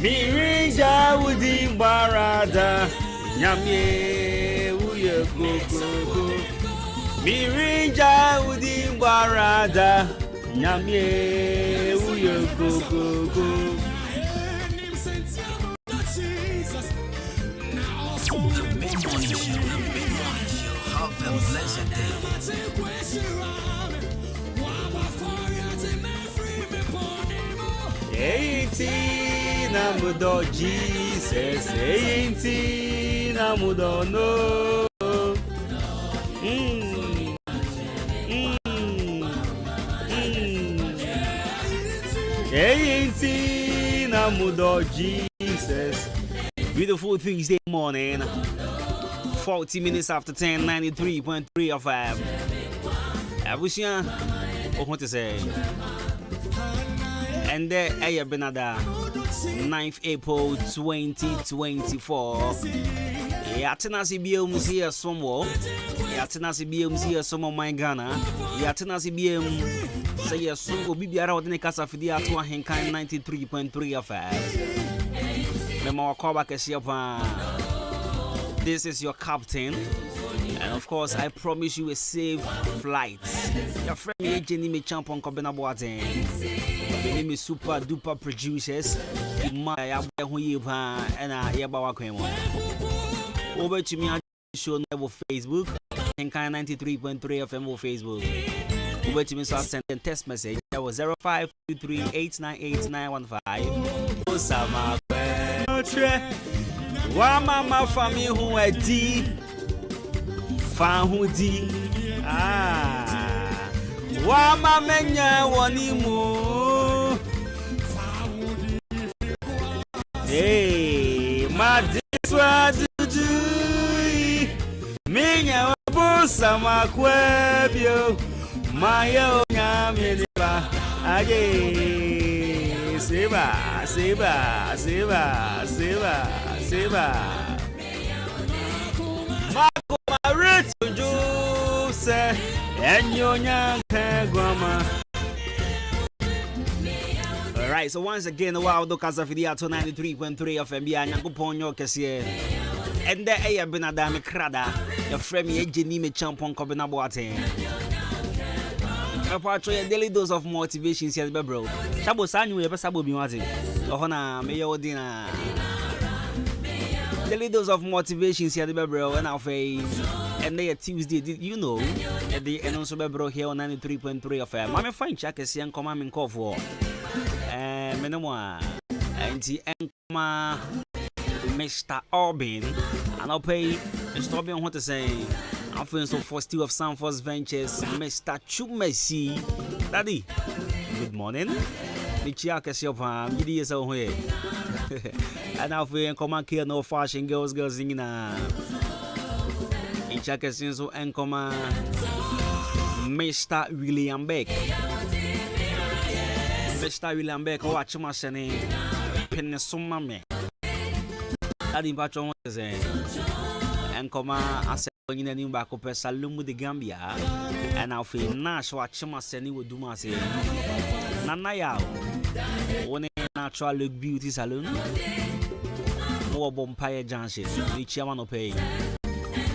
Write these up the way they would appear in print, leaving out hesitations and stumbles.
Mirinja udi barada nyamye uye koko. Mirinja udi barada nyamye uye koko. The Big Morning Show. Have a blessed day. Ain't namudo Jesus, ain't namudo no. Ain't namudo Jesus. Beautiful Tuesday morning. 40 minutes after 10, 93.3 FM. I wish you what to say. And there I have been at the 9th April 2024. Yatenasi BM here somewhere. Yatenasi BM here somewhere my Ghana. Yatenasi BM say yes so be around the casa for the Ahenkan 93.3 FM. Memo Akan Kasiebo. This is your captain. And of course, I promise you a safe flight. Your friend me Jenny me champion Kobena Boateng. My name is super duper producers. My who you and I Yabawa Kwemo. Over to me show on Facebook. Ahenkan 93.3 FM on Facebook. Over to me so I send a text message. That was 0523898915. Osama Wa mama fami hu edi fa hu di wa mama nya woni mu ma diswa du minya obusa makwebio ma yo nya mi ba aje seba Mako Maritu Juse Enyonya Kegwama. Alright, so once again, wow, do Casa Fidia to 93.3 of MBA Nyakuponyo Kesie. And there I have been a dame crada, your friend me Jenny me champion Kobena Boateng. Apart from a daily dose of motivation, says bro. Sabo Sanyu, ever Sabo Biwati. Ohana, may your dinner. Daily dose of motivation, says bro, and our face. And they are Tuesday, did you know? At the end of bro here on 93.3 of FM. I'm fine, check a young command in call for. And Menoma, and the Enkoma, Mr. Orbin, and I'll pay Mr. Orbin what to say. I'm feeling so first of Sanford's Ventures, Mr. Chumesi. Daddy, good morning. Akan Kasiebo, good years away. And now for Ahenkan here, no fashion girls singing. Akan Kasiebo and Mr. William Beck. Mr. William Beck, watch my son. Penisuma me. Daddy, patron what to say. Ahenkan in a new back up a saloon with the Gambia, and I'll feel Nash watch my sending with Dumasi. Nanaya, one natural look beauty saloon, more Bompire Junction, the chairman of pay.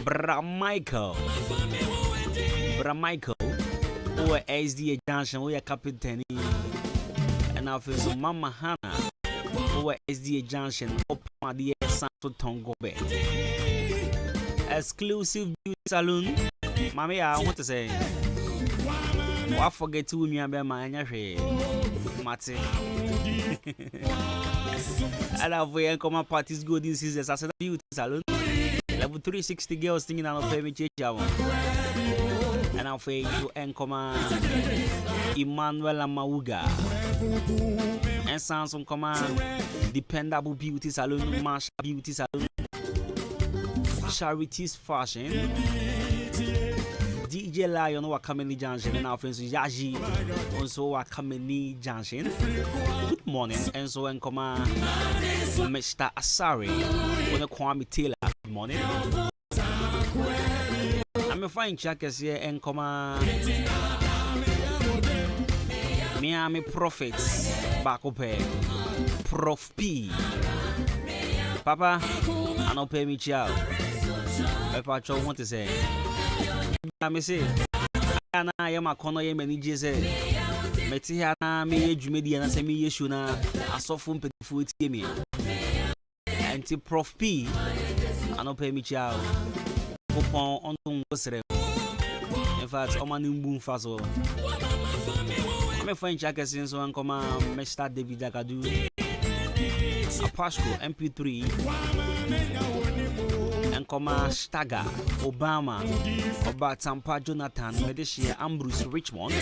Bra Michael, or SDA Junction, we are Captain, and I'll feel some Mama Hannah, or SDA Junction, up my dear Santo Tongo Bay. Exclusive beauty salon. Mommy, I want to say, I forget to me about my Mate. I love when Ahenkan parties go this season. I said, beauty salon. Level 360 girls singing on a payment. And I'll say to Ahenkan Emmanuel Amauga. And sounds on command. Dependable beauty salon, Marshall beauty salon. Charities fashion. DJ Lion Wakameni Junction and our friends Yaji also Wakameni Junction. Good morning, and so and command Mr. Asari on the Kwame Taylor. Good morning. I'm a fine checkers here and command Miami Prophets back up here. Prof P. Papa, I don't pay me chow. If I want to say, I say, I am a corner, many J's. Metiana, me, Jumedia, and semi Yeshuna, I saw from food me. And Prof P, I don't pay me chow. Coupon on Wosre. In fact, I'm a new boom fast. I'm a French jacket since one come Mr. David Jakadu. Apashko MP3 and Koma Staga Obama Oba Tampa Jonathan Medeshia Ambrose Richmond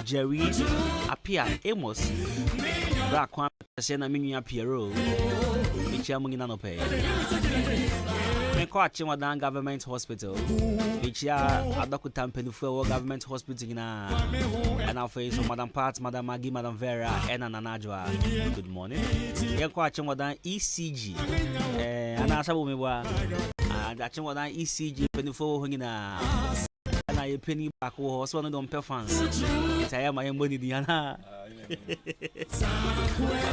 Jerry Apia Amos Black One Sena Minia Piero Michiamungina pay Mekwachimadan Government Hospital Michia Adokutam Penufu Government Hospital and our face of Madam Pat, Madam Maggie, Madam Vera, and Ananajwa. Good morning. Yakwachimadan ECG and I saw me and I think what ECG Penufu Hungina and I penny back was one of them perfans. I am my money Diana.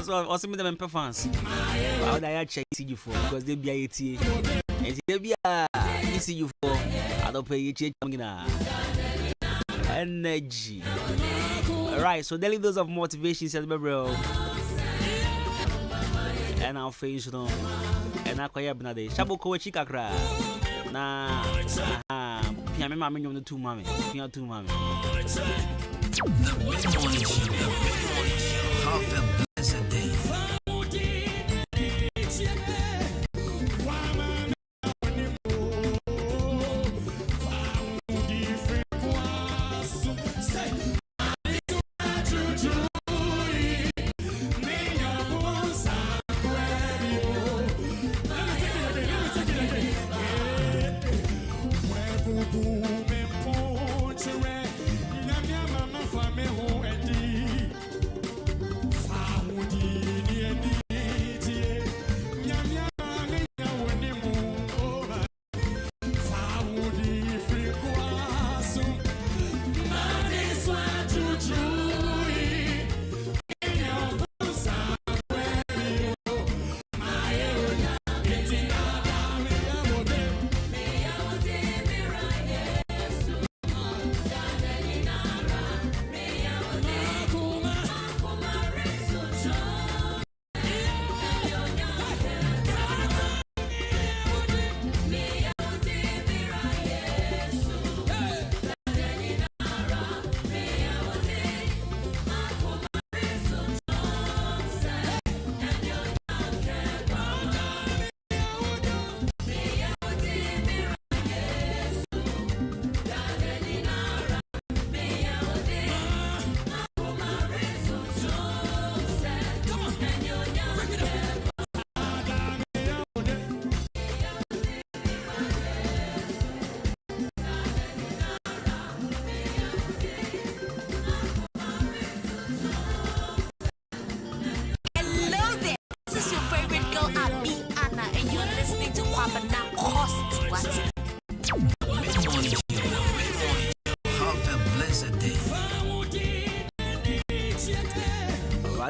So also me them perfans. How do I check ECG for? Because they be AT. And they be ECG for. I don't pay ECG. Energy. Alright, so daily dose of motivation says, bro. And our face, you know. And I quite a day. Shaboko Chikakra. Na Piame Mammy on the two mammy. Piano two mammy. The mid-morning show. Have a blessed day.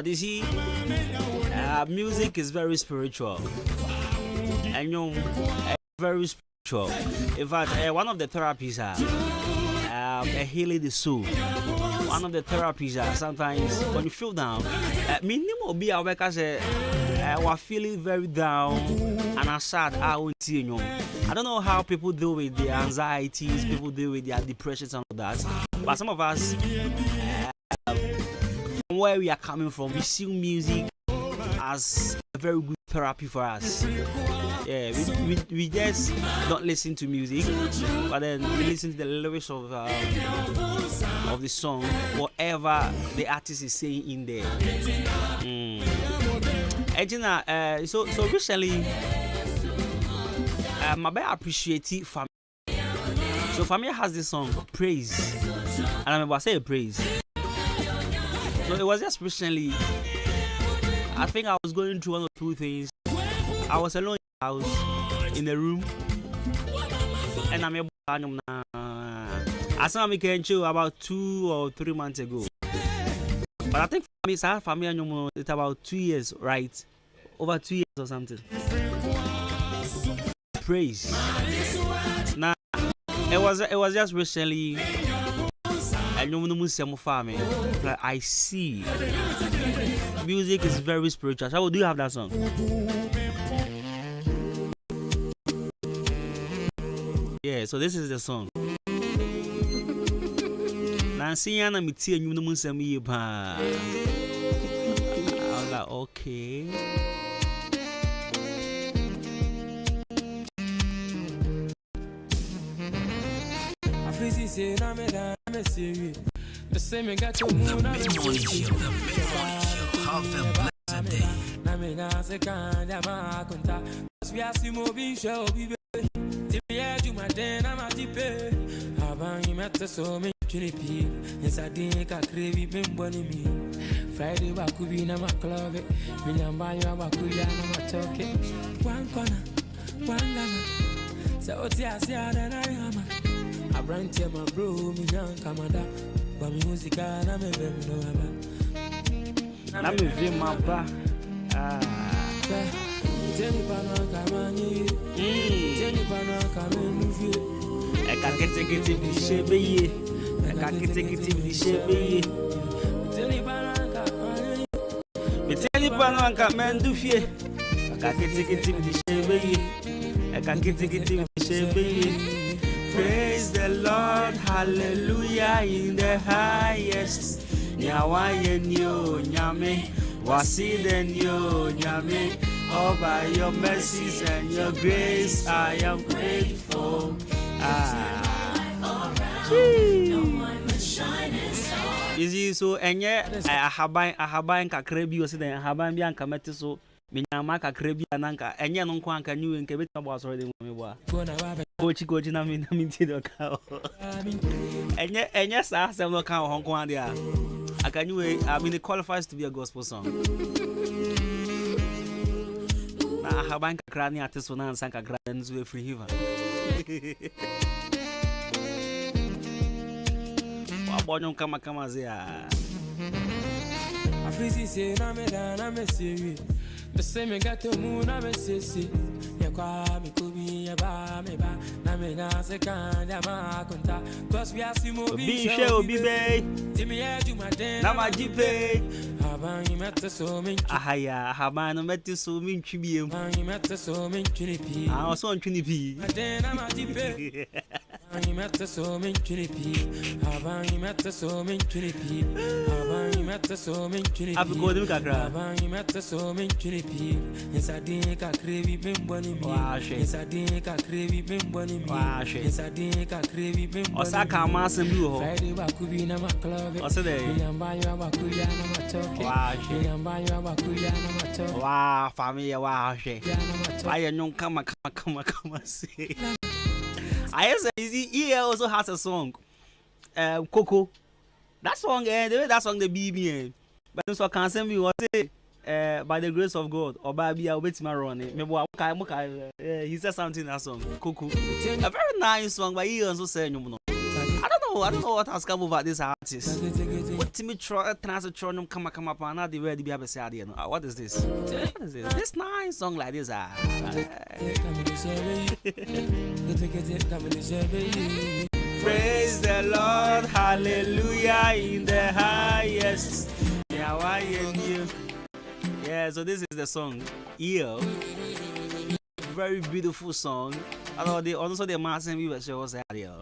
But you see, music is very spiritual, and you know, very spiritual. In fact, one of the therapies are healing the soul. One of the therapies are sometimes when you feel down, minimum be aware because we're feeling very down and are sad. I don't know how people deal with their anxieties, people deal with their depressions and all that, but some of us. Where we are coming from, we see music as a very good therapy for us. Yeah, we just don't listen to music, but then we listen to the lyrics of the song, whatever the artist is saying in there. And so recently, I appreciate it. So Family has this song, Praise, and I'm about to say Praise. So it was just recently, I think I was going through one or two things. I was alone in the house, in the room, and I'm able to I saw me can chill about 2 or 3 months ago. But I think for me, it's about 2 years, right? Over 2 years or something. Praise. Now, it was just recently. Like, I see. Music is very spiritual. So, do you have that song? Yeah, so this is the song. Nancy and me tea and you know me I was like, okay. The same got to move. The mid-morning show. Have a blessed day. Friday wakubi na maklove minyambayo wakuya na matoke one corner one gana so asia na yama abrante my bro minyanka mada ba musica na me vemno aba na me vem mapa teni bana kamani teni bana kamenu vie eka kete bi shebeye eka kete bi shebeye teni bana kamani teni bana kamenu vie eka kete bi shebeye eka kete bi shebeye. Praise the Lord, hallelujah in the highest. Nyawaye nyo nyame, waside nyo nyame. All by your mercies and your grace, I am grateful. You see, so enye ahaban kakrebi osi den ahaban bi anka meti so minyama kakrebi ananka enye no nko anka nyu nke beti abo asoro de mo bo kochi na mi ti do ka enye sa asem no ka ho nko ade a aka nyu I mean it qualifies to be a gospel song na ahaban kakra ni ateso na ansa kakra nzu e free hiva Bonyo kama zia. Afisi se na me siri. The same got to moon na me sisi. Ya kwa mi kubi ya ba me ba na me na se kan ya ma konta. Cause we are simo bi show bi be. Timi ya juma den na ma jipe. Aban yi meta so min. Ahaya, aban no meta so min twibiem. Aban yi meta so min twinipi. Ah, so twinipi. Den na ma jipe. I met the so many trinity. I met the so many trinity. I met the so many trinity. I've got him, Kakra. I met the so many trinity. Yes, I didn't a cravey bimboni. Yes, I didn't a cravey bimboni. Yes, I didn't a cravey bimboni. Osaka Mass and Blue. Friday Bakubina Maclove. What's the day? Yambayo Bakuyana Matoke. Yambayo Bakuyana Matoke. Wow, family, wow, she. I know, come, see. I say, he also has a song, Coco. That song, that song, the BB. But so can't send me what by the grace of God, or by be a bit maroni. He said something in that song, Coco. A very nice song, but he also said, no. I don't know what has come over this artist. What Timmy Transitronum come up and not the way to be a sad. What is this? What is this? This nice song like this. Praise the Lord, hallelujah in the highest. Yeah, so this is the song. Very beautiful song. Also the massive we were showing us earlier.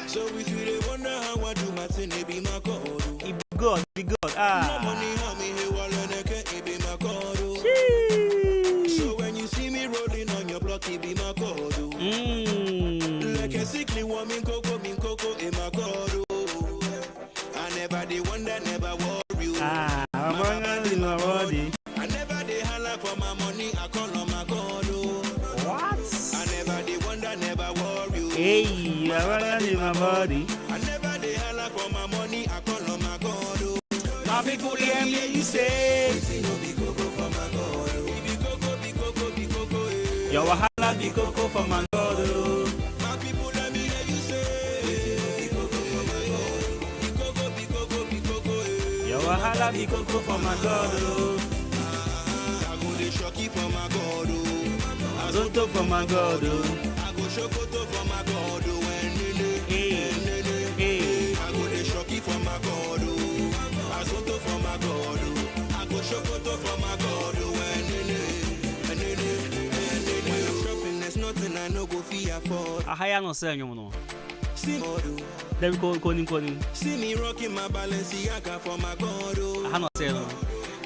So we really wonder how I do my thing, it be my code. Be God. No money, how me here, while it be my code. So when you see me rolling on your block, it be my code. Like a sickly woman, cocoa, in my code. I never did wonder, never worry. I'm in my body. I never did holler for my money, I call on my code. What? I never did wonder, never worry. Hey, I'm in my body. I never did holler for my money, I call on my code. My people hear me, you say. Your wahala be cocoa for my God. My people let me hear you say. wahala be cocoa for my God, oh. I go the shocky for my God, oh. Azonto for my God, oh. I go shokoto for my God, oh. Hey, hey. I go the shocky for my God, oh. Azonto for my God, oh. I go shokoto for my God, oh. When I'm shopping, there's nothing I no go fear for. Ahaya no say no. See me, There we go, calling. see me rocking my Balenciaga for my God, oh. I no say no.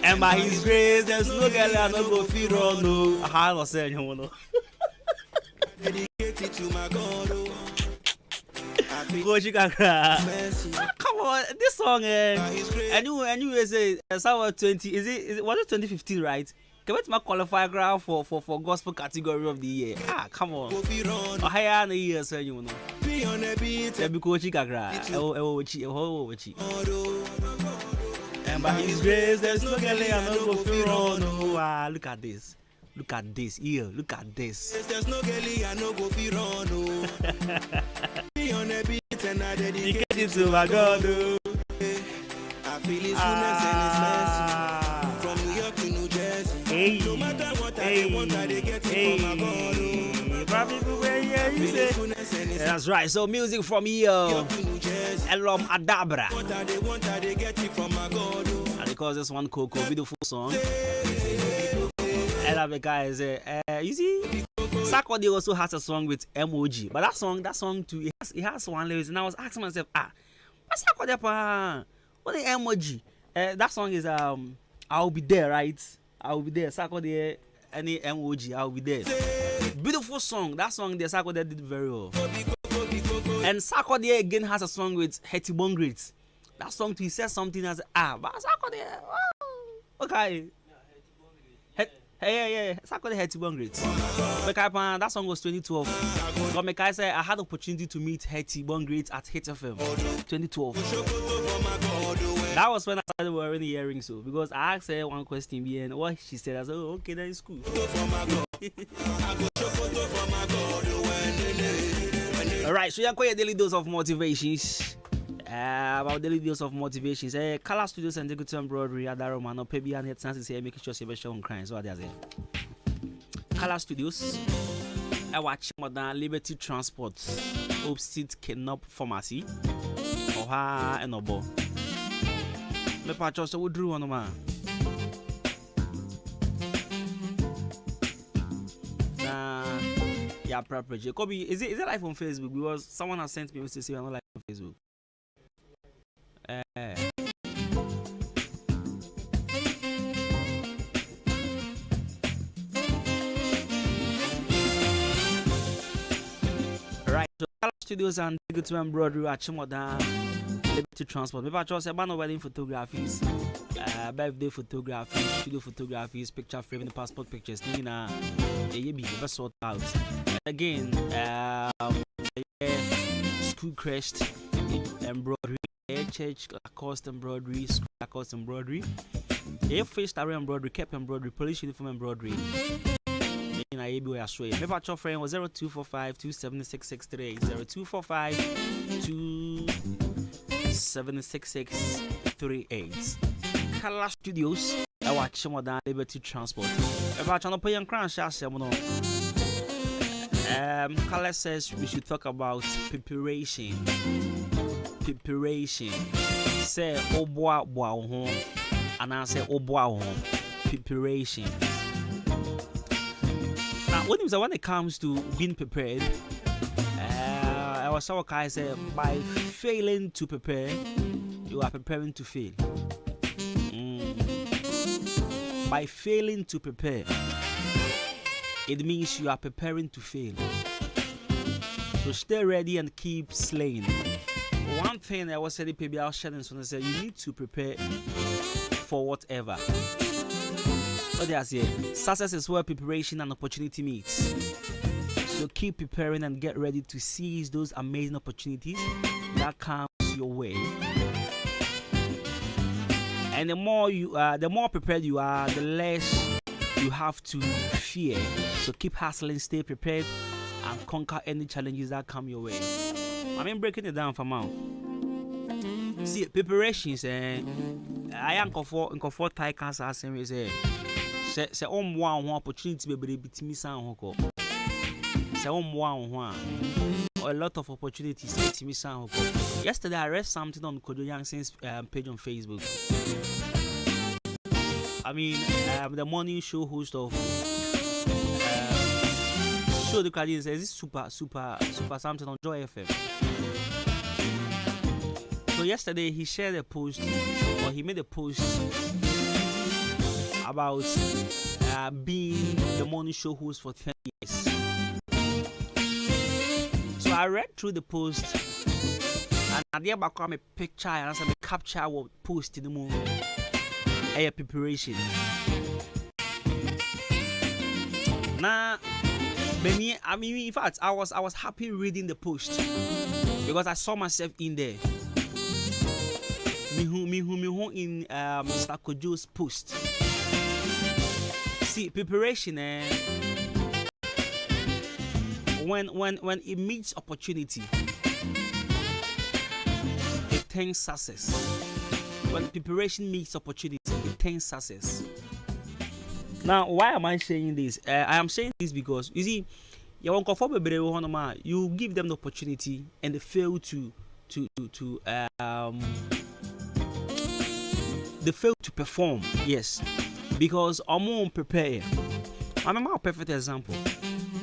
And by His grace, there's no girl I no go feel wrong, no. I no say no. Dedicated to my God, oh. I feel Go Chicago. mercy. Come on, this song, By His grace, and you say somewhere 20. Is it was it 2015, right? Can we my qualify ground for gospel category of the year? Ah, come on. go fi run. Ahaya no year say you know. Be on a beat, There be go Chicago. Ewo. God, oh. And by His grace, there's no girl I no go feel wrong, no. Ah, look at this. Look at this here. Look at this. There's no girlie I no go fi run, oh. Be on a beat and I dedicate Get it to my God, oh. I feel His goodness and His mercy. From New York to New Jersey. Hey, No matter what I want, I dey get it from my God, oh. you say. Goodness and His That's right. So music from here, York to New Jersey. Elom Adabra. What I dey get it from my God, oh. And because this one Coco, beautiful song. And the guy is you see, Sakode also has a song with emoji, but that song too, it has one lyrics, and I was asking myself, what's Sakode pa? What the emoji? That song is I'll be there, right? I'll be there. Sakode any emoji, I'll be there. Beautiful song. That song there, Sakode did very well. And Sakode again has a song with Hetty Bongrit. That song too, he says something as but Sakode, okay. Hey, Sakode Hetty Bongrit. That song was 2012. But Mekai said I had the opportunity to meet Hetty Bongrit at Hit FM 2012. That was when I started wearing the earrings, so because I asked her one question, and what she said, I said, oh, okay, that is cool. Alright, so you're quite a daily dose of motivations. About daily dose of motivations. Color Studios and Digital Embroidery at Daroma. No, Pebby and it's nice to say making sure you show on crying. So there's it. Color Studios. I watch Modern Liberty Transport, Opposite Kenop Pharmacy, Oha and Obo. Me patch so we drew on man. Yeah, proper. Kobe, is it live on Facebook? Because someone has sent me a message saying I'm not live on Facebook. Right, so Color Studios and Digital Embroidery at Chimoda Liberty Transport. Maybe I just say about wedding photographies, birthday photographies, studio photographies, picture framing, passport pictures. Nina, you be the best sort out. Again, school crest embroidery, church Lacoste embroidery, school Lacoste embroidery, face star embroidery, cap embroidery, police uniform embroidery. In a way, I show you. Maybe your friend was 0245 27663 0245 27663. Color Studios. I watch some of that Liberty Transport. If I try to pay and crash, I say, Color says we should talk about preparation. Say, oh boy, and I say, oh boy, preparation. Now, when it comes to being prepared, I was so I said, by failing to prepare, you are preparing to fail. By failing to prepare, it means you are preparing to fail. So stay ready and keep slaying. One thing I was saying, maybe I'll share this one. I said, you need to prepare for whatever. What they say, success is where preparation and opportunity meets. So keep preparing and get ready to seize those amazing opportunities that comes your way. And the more prepared you are, the less you have to fear. So keep hustling, stay prepared, and conquer any challenges that come your way. I mean, breaking it down for now. See, preparations, I am for Thai cancer say one opportunity be bitimi san hoko. Say one a lot of opportunities bitimi san hoko. Yesterday I read something on Kojo Yangson's page on Facebook. I mean, the morning show host of show the Canadians says this super something on Joy FM. So yesterday he shared a post, or he made a post about being the morning show host for 10 years. So I read through the post, and I did back a picture and I capture what post in the moon. A preparation. Now, I mean, in fact, I was happy reading the post because I saw myself in there. Me who in Mr. Kojo's post. See, preparation, when it meets opportunity, it turns success. When preparation meets opportunity, it turns success. Now, why am I saying this? I am saying this because you see, you give them the opportunity and they fail to perform. Yes, because I'm more prepared. I'm a perfect example.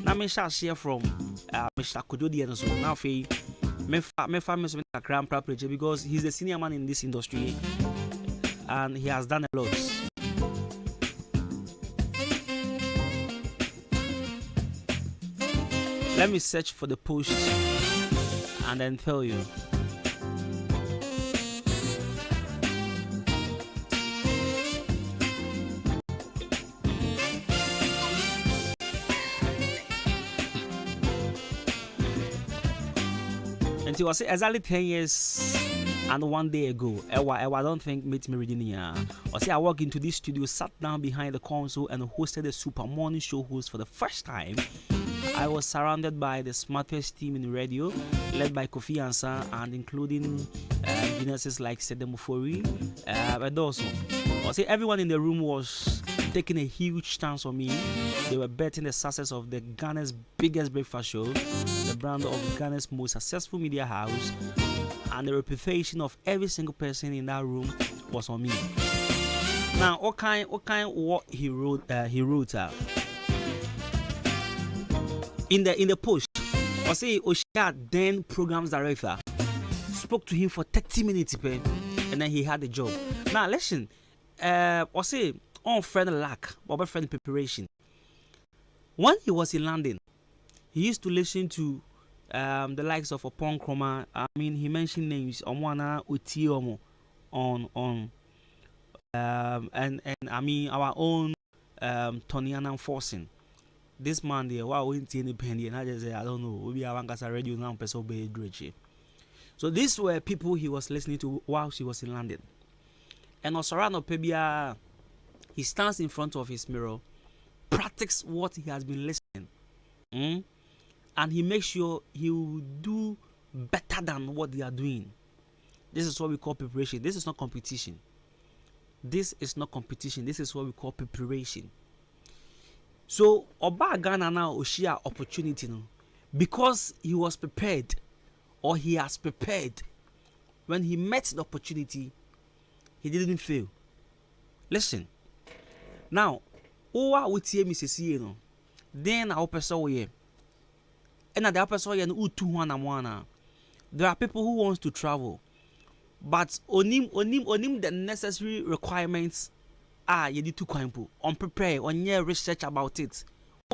Now me shall share from Mr. Kododi and so now me famous with a grand property because he's the senior man in this industry and he has done a lot. Let me search for the post and then tell you. And it was exactly 10 years and 1 day ago. I don't think meet me reading here. I walked into this studio, sat down behind the console, and hosted a super morning show host for the first time. I was surrounded by the smartest team in radio, led by Kofi Ansa and including geniuses like Sedemufori. And also, everyone in the room was taking a huge chance on me. They were betting the success of the Ghana's biggest breakfast show, the brand of Ghana's most successful media house, and the reputation of every single person in that room was on me. Now, what he wrote in the post, Oshia, then programs director, spoke to him for 30 minutes, and then he had the job. Now, listen, on friend lack, but friend preparation. When he was in London, he used to listen to the likes of Opon Kroma. I mean, he mentioned names Omwana Utiomo on and I mean our own Toniana Forcing. This man there, wow, we independent, and I just say I don't know. We have Ankasa radio now, person be great. So these were people he was listening to while he was in London. And Osarano Pebia, he stands in front of his mirror, practices what he has been listening, and he makes sure he will do better than what they are doing. This is what we call preparation. This is not competition. This is not competition. This is what we call preparation. So Oba Ghana now Oshia opportunity no, because he was prepared, or he has prepared. When he met the opportunity, he didn't fail. Listen. Now, owa wutie misesi no. Then our person here. And the person here no utu wana. There are people who wants to travel, but onim the necessary requirements. You need to kwan on prepare on your research about it.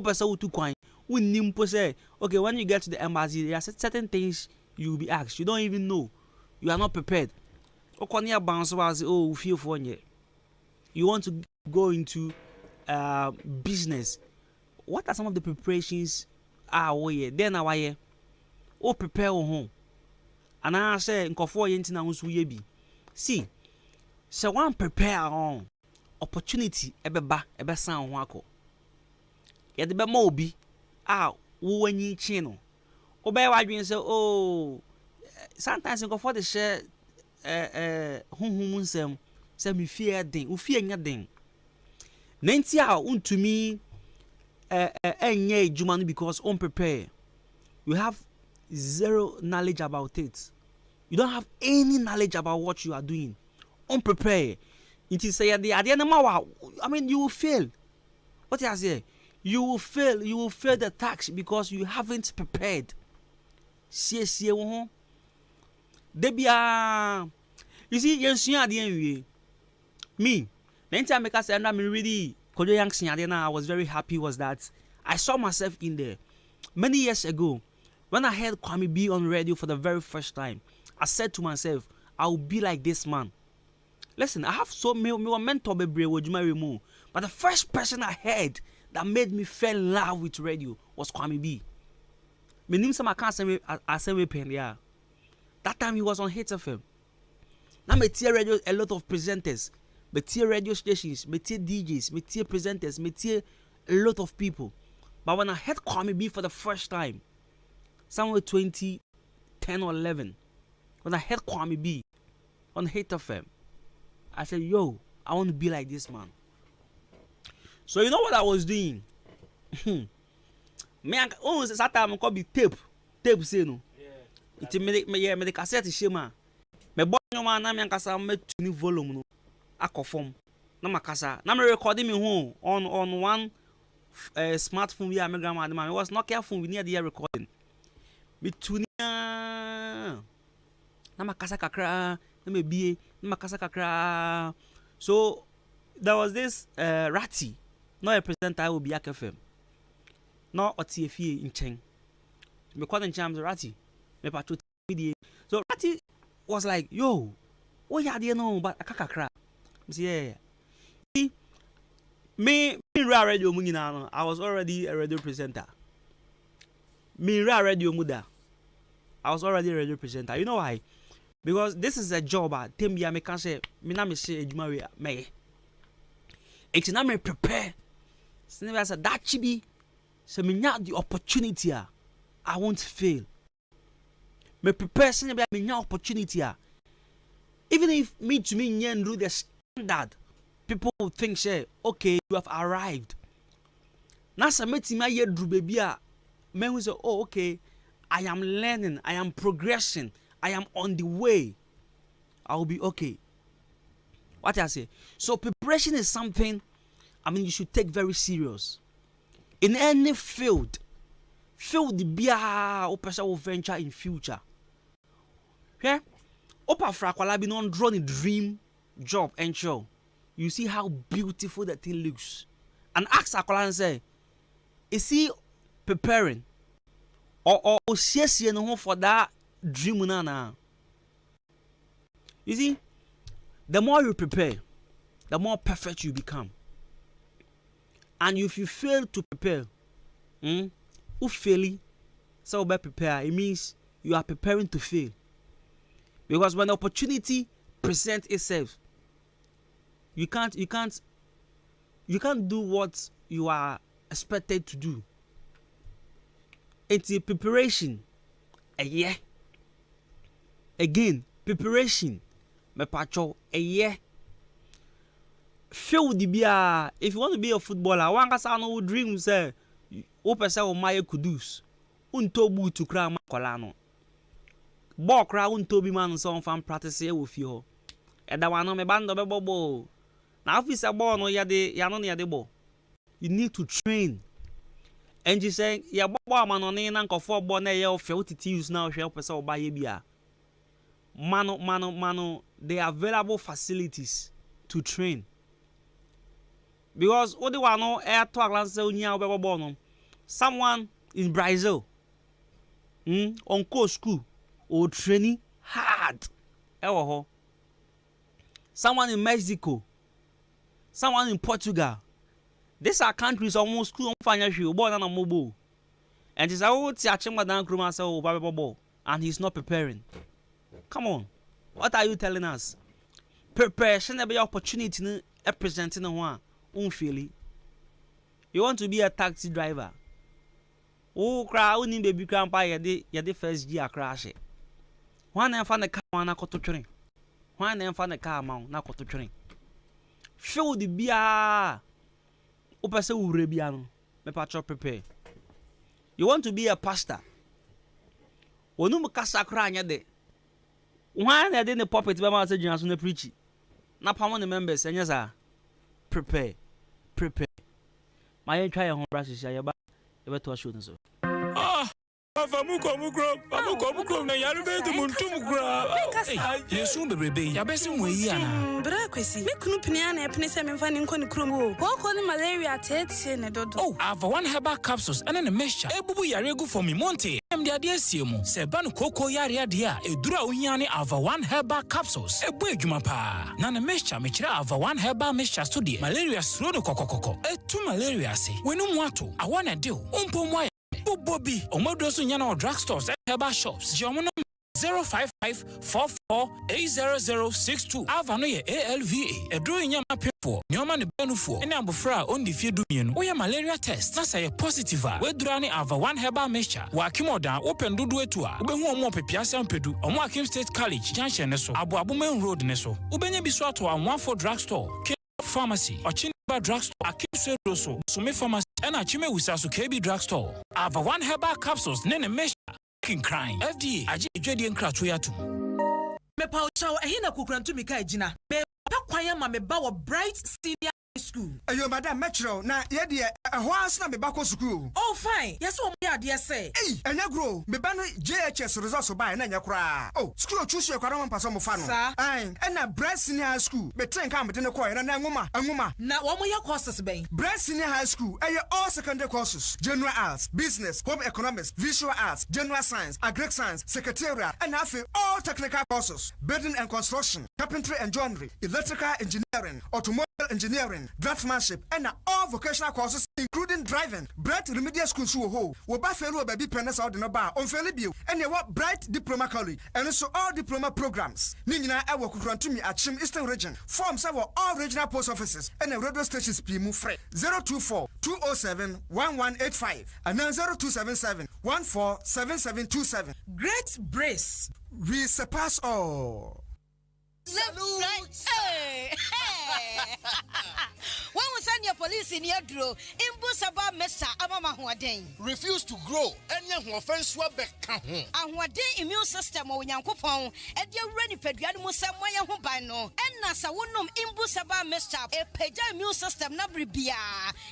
Person who to kwan unim po say okay, when you get to the embassy there are certain things you will be asked. You don't even know. You are not prepared. Okonia bounce was feel for you want to go into business. What are some of the preparations then our prepare home. And I say nkofo yentina nso ye bi. See, so one prepare on opportunity ebeba ebesan ho akọ. Ye de be ma obi wo wanyi chi no. Obe wadwen say sometimes nkofo de share honhom nsem Say me fear den, fear nya den. Nenti a untumi enye ejuma because unprepare. You have zero knowledge about it. You don't have any knowledge about what you are doing. Unprepared. It is say at the end I mean, you will fail. What I say? You will fail. You will fail the tax because you haven't prepared. See, they be you see, you at the end. Me, the entire make us me really. I was very happy was that I saw myself in there many years ago when I heard Kwame B on radio for the very first time. I said to myself, I will be like this man. Listen, I have so many mentor be, but the first person I heard that made me fall in love with radio was Kwame B. My name some I can't say pen, yeah. That time he was on Hit FM. Now me hear radio a lot of presenters, me hear radio stations, me hear DJs, me hear presenters, me hear a lot of people. But when I heard Kwame B for the first time, somewhere 2010 or 11, when I heard Kwame B on Hit FM, I said, yo, I want to be like this man. So you know what I was doing? Me almost that time I could be tape say no. It me the cassette shema. Me boy no man na me kasa me tuni volume no. Akofom. Na makasa. Na me recording me home on one smartphone we me grandma man. It was Nokia phone we near the recording. Me tuni na makasa kakra, na me bie, na makasa kakra. So there was this Ratty, not a presenter I will be FM. No OTFE in Cheng. Me call in Chams Ratty. Me patrol video. So Ratty was like, yo, what you there no but kakakra. Me say yeah. See, me radio munina. I was already a radio presenter. Me radio muda. I was already a radio presenter. You know why? Because this is a job at Tembia me can say me na me say ejuma me. It's na me prepare. Never said that chibi. So me not the opportunity. I won't fail. Me prepare. So me not opportunity. Even if me to me do the standard, people will think say, okay, you have arrived. Now some me my year do baby. Men will say, oh okay, I am learning, I am progressing, I am on the way. I will be okay. What I say? So preparation is something. I mean, you should take very serious. In any field the beer or person will venture in future. Yeah? Opa frakwala be non drawn a dream job and show. You see how beautiful that thing looks. And ask Akola and say, is he preparing? Or seriously no for that dream na? You see, the more you prepare, the more perfect you become. And if you fail to prepare, who failing? So by prepare, it means you are preparing to fail. Because when the opportunity presents itself, you can't do what you are expected to do. It's a preparation. A year. Again, preparation. Me pacho a year. Fail the beer. If you want to be a footballer, one can no dream say, "Open say o maye kudus." Untobu to cry makolano. Ball cry untobi man so fan practice with you. And that one no me bando be bobo. Now if it's a ball no yade no near the ball. You need to train. And you say, "Ya bobo man on in anko for ball na ye fail to use now help us buy ye beer." Mano, there are available facilities to train. Because what do I know? Air talk and someone in Brazil, on course school or training hard. Someone in Mexico, someone in Portugal. These are countries almost school financial born on a mobile. And he's and he's not preparing. Come on, what are you telling us? Preparation be opportunity presenting one. Unfairly. You want to be a taxi driver? Oh, crowd in baby grandpa yadi first year crash. One and find the car na koto train. One and find the car mount na koto train. Field bia opese wure bia no me patcho prepare. You want to be a pastor? Onum kasa kra anya de. Why na dey in the pulpit be ma say jina so na preach. Na pam the members anya za. Prepare. My try your bra sisi ya ba to show no so. Amuko na yaru be de muntum kura. Yesu bebrebe ya besi mwe ana. Bra kwesi me kunu pnia na epne se me mfa ni nkoni krom o. Ko ni malaria tete ne dodo. Oh, Ava 1 herbal capsules and a mixture. Ebubu yare gu for me monte. Em de ade asiemu. Se ba no koko yare ade a edura ohia ne Ava 1 herbal capsules. Ebu adwuma pa. Na na mixture me kira Ava 1 herbal mixture study. Malaria slow no kokokoko. Etu malaria se. Wenu mu ato. Awana de o. Umpo mu Bobby, Omodosu Yana drugstores and herbal shops. Jomono 05544800062. Avano ye ALVA. A drawing yama people. Nyoman benufo. And abufra on the few dumian. Oya malaria test. Nasa ye positive. We drani Ava 1 herbal mixture. Wakimoda open dudu etua. Ubehu omo pepiasa ampedu. Omo Akim State College. Junction neso. Abu Main Road neso. Ubenye biswato wa 14 drugstore. Pharmacy. Ochiniba drugstore. Akim State Roso. Sume Pharmacy. And Achime Wisasu KB drugstore. Ava 1 herbal capsules. Nene measure. Crying. FDA. Aji Jedi Nkratoyatu. Me pa uchaw ehina kukrantu mika ejina. Me pa kwanya ma me ba wo Bright Senior School. Ayo madam metro na ye de ho asna me ba ko school. Oh fine. Yes o me ade say. Enya grow me ba no JHS results ba na nya kura. Oh school choose your kwara man paso mo fa no. Ai na Bright Senior School. Me train ka me de ne ko na ngoma. Na wo mo ye courses ben. Bright Senior High School all secondary courses. General arts, business, home economics, visual arts, general science, agric science, secretarial and all technical courses. Building and construction, carpentry and joinery, electrical engineering, automobile engineering, draftsmanship, and all vocational courses, including driving. Bright Remedial School Suho, Wabafelu baby pennas out in a bar on Felibio, and you what Bright Diploma College, and also all diploma programs. Nina, I will run to me at Chim Eastern Region. Forms our all regional post offices and the radio stations Pimu Frey 024 207 1185 and then 0277 147727. Great Brace. We surpass all. Hey. When we send your police in your draw, Imbusaba Mesa Amama Huaden. Refuse to grow, and young offense swabek. And what day immune system or Yankopon, and you're ready for Yanimusa Maya Hubano, and Nasa Wunum Imbusaba Mesa, a Peja immune system Nabribia.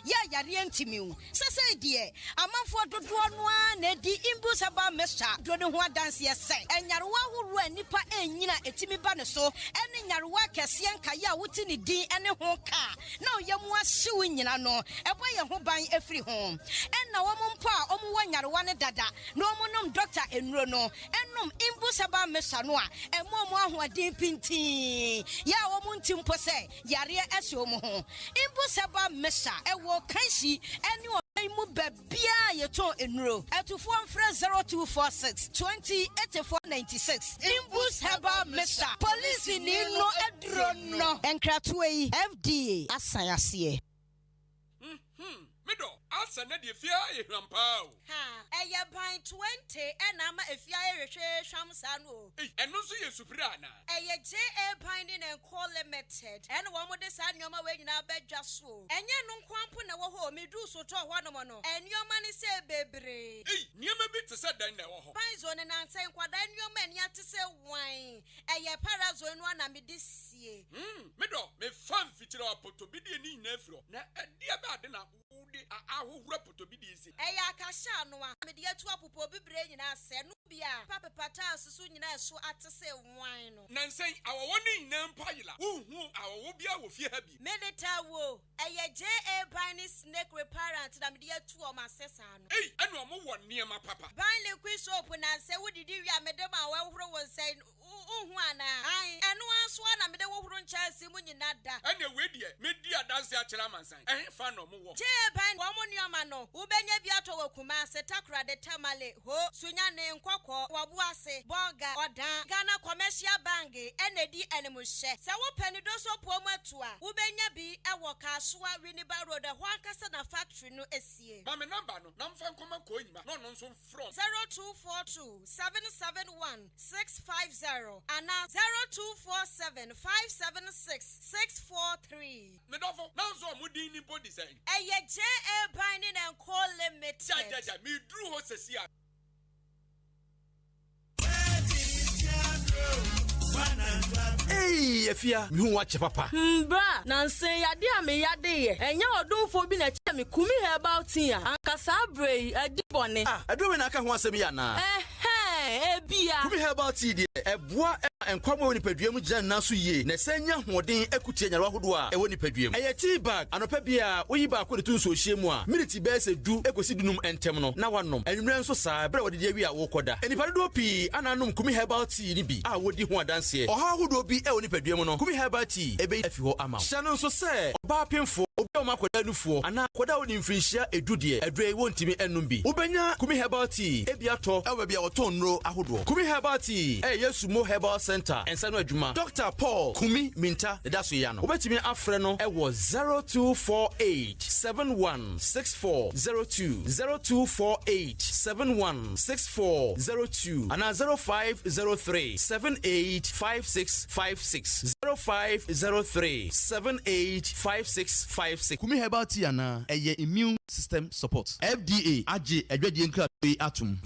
Ya Yarientimu. Sasa dear, a month for the one, the Imbusaba Mesa, Dronua dance yes, and Yarwa who ran Nipa and Yina Etimi Banaso, and in Yarwa Cassian Kaya Wutini D and a honka. No, Yamwa suing Yano, a boy a home buying every home. And now Pa, one Yarwana Dada, no monum doctor in Rono, and num Imbusaba Mesanoa, and Momo who are deep in tea. Ya woman Timpose, Yaria Esomo, Imbusaba Mesa, a walk Kansi, and you Bia Yato in row at 0246 208496. Imbus Haba Mesa, Police in no Adrono, and Kratway FDA, Asayasi. Middle, Asa Nadia Fia, Rampao. Ha, a pint 20, and I'm a Fia Shamsano. And no see a Suprana. A J.A. Pinding and call limited, and one with the sun your way in our bed just so. And you no quampun our home, me do so to one mono, and your money say, baby. Near me bit to set down now. Pizon and I'm saying, what then your man yet to say wine. A ya parazon one and me this year. Middle, me fun feature up to be the knee nefro. Na a dear bad enough. I will rap to be easy. Aya Kashano, media to a popo be brain in us, and Nubia, Papa Patas, soon as so at to say wine. Nancy, our one in Nampila, who our Wobia will fear happy. Meditawo, Aya J.A. Piney snake reparent, and I'm dear to my sessan. And no more one near my papa. Binely quiz open and say, what did you, Madame? Well, was saying, I and one swan, I'm the woman child, Simon Nada. And your way, dear, media does that Chalaman sign. I ain't found no more. J.A. Woman, your mano, Ubenya Biato Kumase, Takra de Tamale, Ho, Sunyane and Quako, Wabuase, Boga, Oda, Ghana Commercial Bangi, NAD Animus Share. Sawa Penidoso Pomatua, Ubenya be a Waka, Swa, Riniba Road, the Wankasana factory no SCA. Mamma number, no, Namfan Common koima no no so from 0242 771 650 and 0247 576 643. me dofo na so mudi ni body say Eye JA Binding and Co Limited. ja me dru ho sesia. Hey, Efia, me watch papa. Bra, nansen yade a me yade ye. Enya odunfo bi na che me kumi herbal tea. Anka sa brei adi bone. Ado we na aka ho asem ya na. Ebia. Kumi herbal tea de eboa enkwamo ni paduam gyan na so ye. Na sanya hoden akutie nyarwa hodo a ewo ni paduam. Eye tea bag anopa bia oyi ba ko de tun so hye mu a. Minute be se du ekosi dunum entem no na wanom. Enwure nso saa bra wode de awi a wo koda. Enipa do pi ananom kumi herbal tea ni bi a wodi ho adanse. Oha hodo bi e woni paduam no. Kumi herbal tea ebe afi ho ama. Hyano nso se oba pemfo obi o makoda nufuo ana koda woni mfrinhia edudie edre wontimi enum bi. Obenya kumi herbal tea ebi ato ewe bia oton nro ahodo. Kumi herbal tea Yesumo Herbal Center ensano adwuma. Dr. Paul Kumi Minta daso ya no. Obetimi afre no ewo 0248 716402 0248 716402 ana 0503 785656 0503 785656. Kumi Herbal Tea ana eye immune system support. FDA age adwadie nkra atum.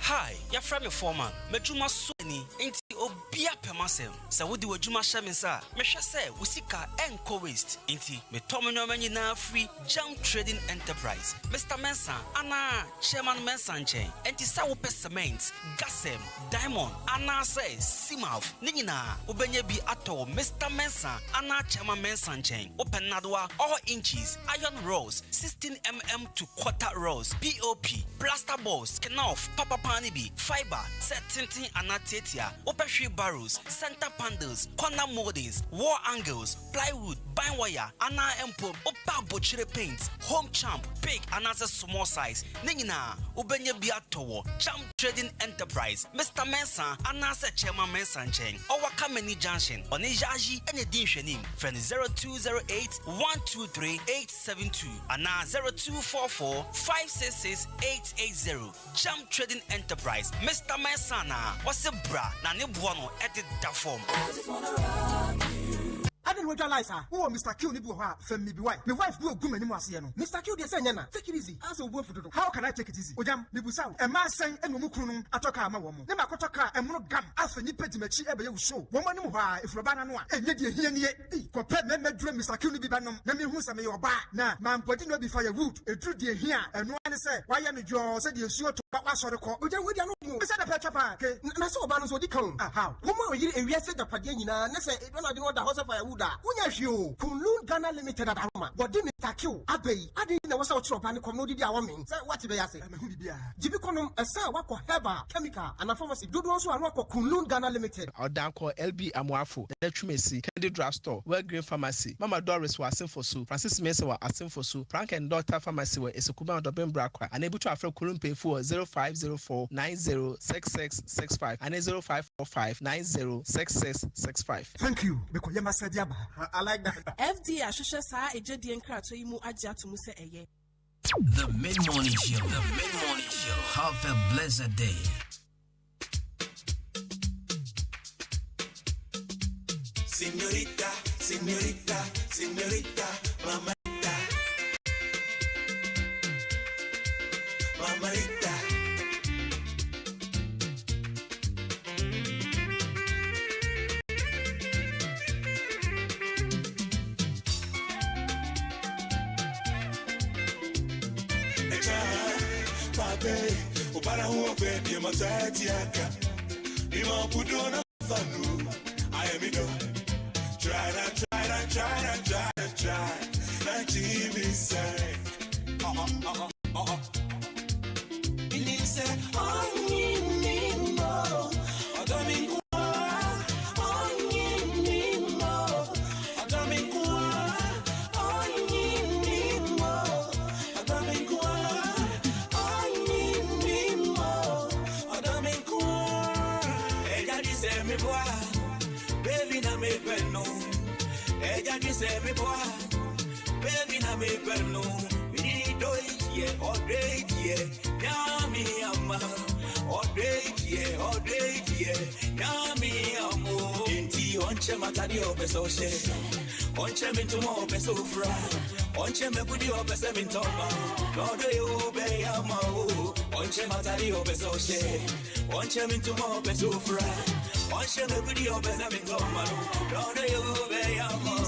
Hi, you're from your foreman. Mejuma Sweni, ain't Obia Pemasem. So, would you Juma Shamisa? Mesha say, Usika Enco Waste, ain't me Tomino Manina Free Jump Trading Enterprise. Mr. Mensa, Anna, Chairman Mensanche, and Tisawo Cement, Gasem, Diamond, Anna say, Simouth, Nina, Ubenyebi Ato, Mr. Mensa, Anna Chairman Mensanche, Open Nadwa, all inches, iron rolls, 16mm to quarter rolls, POP, plaster balls, Kenoff, Papa Panibi, fiber, set tinting anatetia, open barrels, center panels, corner moldings, wall angles, plywood, bind wire, ana empo, opa butchery paints, home champ, big and as a small size, Nina, Ubenye Biatowo, Champ Trading Enterprise, Mr. Mensa, Anasa Chairman Mensan Chain, Owa Kameni Junction, Onijaji, and a Dinshanim, friend 0208 123 872, Ana 0244 566 880, Champ Trading Enterprise, Mr. Mensana, what's a bra, Nani Buono, edit that form. I didn't realize her. Oh, Mr. Q, Femi, wife. My wife do a good many more. Mr. Q, they say, take it easy. As a word for the how can I take it easy? Ojam, Nibusau, a man saying, and Mukunum, Atoka, my woman. Never Kotaka, and Monogam, after Nipetimachi, ever you show. Woman, if Rabana, and yet you hear, compare me, dream, Mr. Q, Bibanum, Nami, who's a mayor bar. Now, man, putting no be firewood, a true dear here, and one say, why am you said you sure to pass or the call? Ojam, we don't know. Said a petapa, Naso Balance, what you come. How? Woman, you a reset the Padina, and say, when I do not the house of firewood. Unyashio, Kunlun Ghana Limited at Aroma. What did Mr. Q? Abbey, I didn't know what's out of and commodity. I mean, what did I say? Jibiconum, a sa wako heba, chemical, and a pharmacy. Do also a wako Kunlun Ghana Limited. Our down call LB Amwafo, Electrumesi, Candy Drug Store, Well Green Pharmacy. Mama Doris was asking for soup. Francis Mesa was asking for soup. Frank and Doctor Pharmacy were Esukuma and Dobin Brakwa. Unable to afford Kulun pay for 0504 906665 and 0545 906665. Thank you, because you must say, I like that. FD Ashusha sa ejedi enkrato imu aja to muse eye. The Mid-Morning Show. The Mid-Morning Show. Have a blessed day. Señorita, señorita, señorita, mamarita. Mamarita. Para huo baby matati aka Ima pudona fanu I am it Try Na TV say Ini say on me more Adami kwa on me more Adami kwa on me more Adami kwa baby na me no. Eja ki se me boy, baby na me no. We need do it yeah, all day yeah. Yami ama, all day yeah. Yami amo. Inti onche matadi obeso she, onche mintu mo obeso fra, onche me budi obese mintoma. Lord you be ama o, onche matadi obeso she, onche mintu mo obeso fra, onche me budi obese mintoma. Lord you be ama o.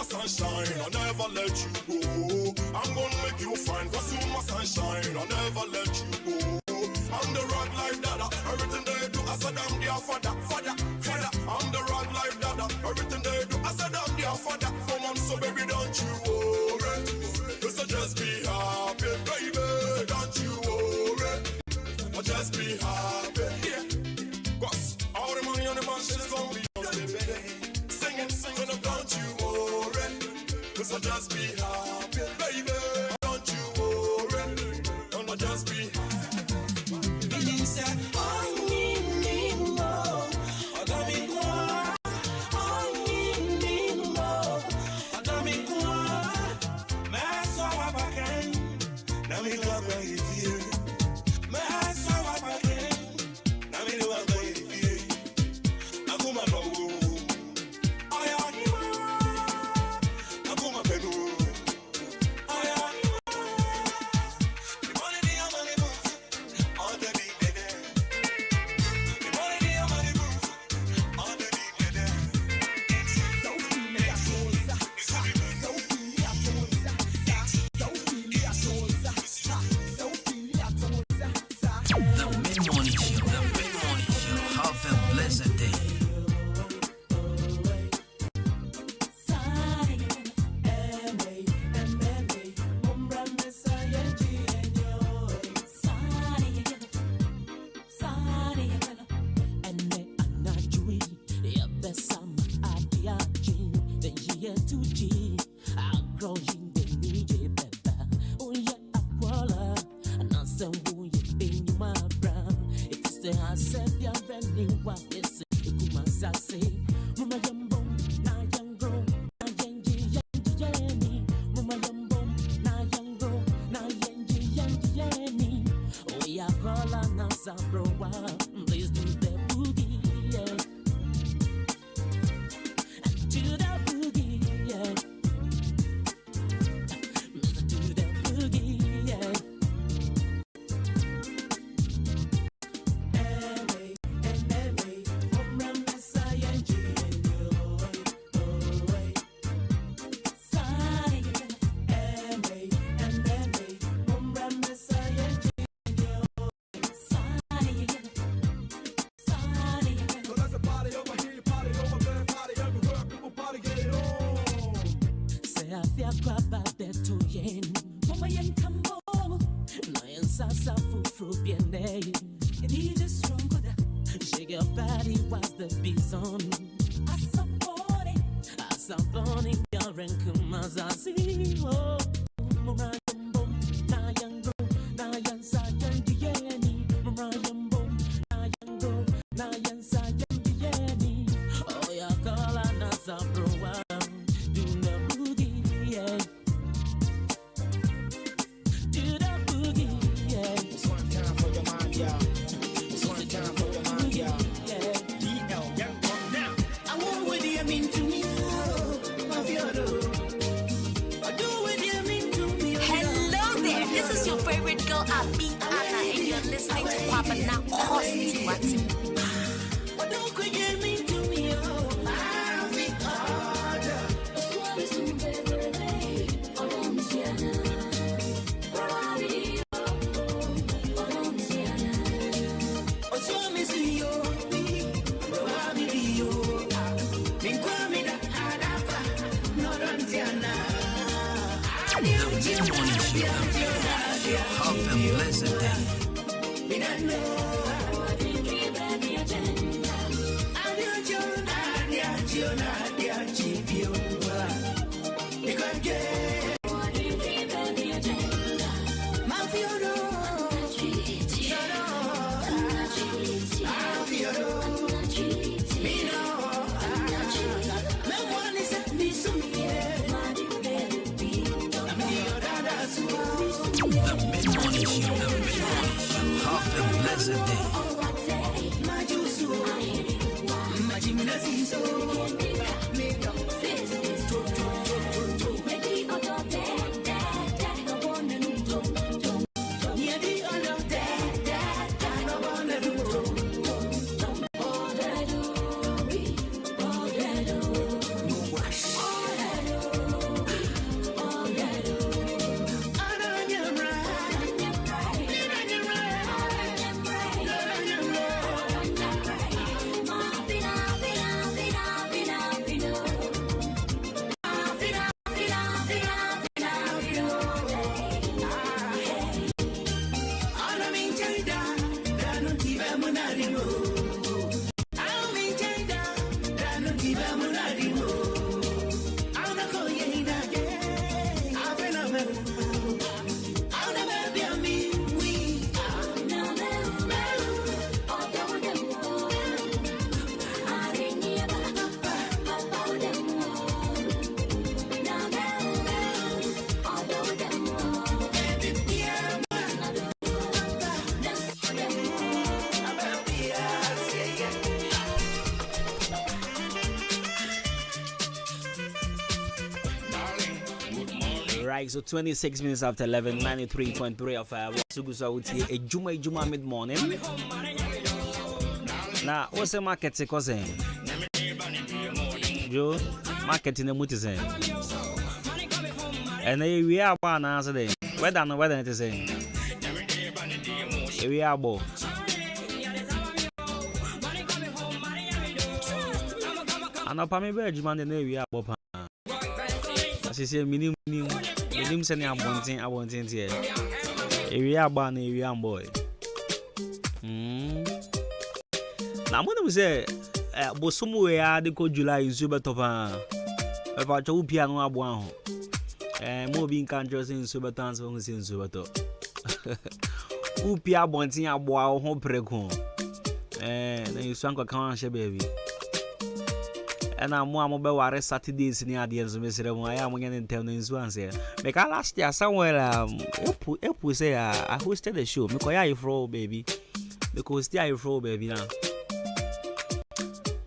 Sunshine, I'll never let you go. I'm gonna make you fine, cause you my sunshine, I'll never let you go. I'm the rock life dada, everything they do, I said I'm their father. I'm the rock life dada, everything they do, I said I'm their father. Come on, so baby, don't you worry. So just be happy, baby, don't you worry. Just be happy, yeah. Cause all the money on the mansion is gonna be yours, baby. Singing, so don't you worry. So just be happy, baby. Don't you worry. Don't just be happy. Right, so 26 minutes after 11, 93.3 of Sugusa a Juma mid morning. Now, what's the market? Joe, market in the Mutizen. And we are one answer day. Whether it is saying. We are both. And up my bed, man, and we are both. As you say, minimum sending I want here. We are born, we are boy. Now, when we say, but somewhere the code July is super top. About your piano, I want. And moving countries in super towns in super top. Upia bonting a bow home precon. And then you swank a country baby. And I'm more mobile Saturdays near the end of Mr. I am again in town in Swansea. Make I last year somewhere, Epu say, I hosted a show. Make I fro, baby. Because they are fro, baby. Now,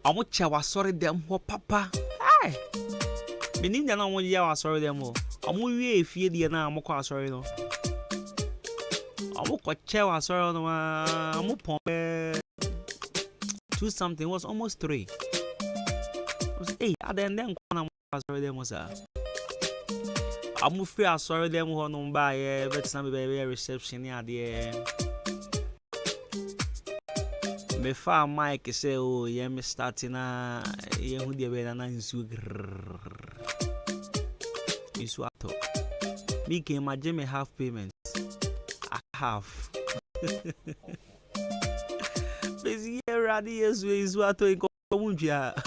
I want you was sorry them, what papa. Hey, meaning that I want you was sorry them more. I'm only if you did now, I'm quite sorry. No, I'm quite chair was sorry. No, I'm upon 2 something was almost 3. Hey, I then I'm sorry them was I'm afraid I sorry them who on by but some baby reception near the before Mike say, oh, yeah, me starting yeah, who the way and so is what me came my Jimmy half payments. I have busy radius is what to Columbia.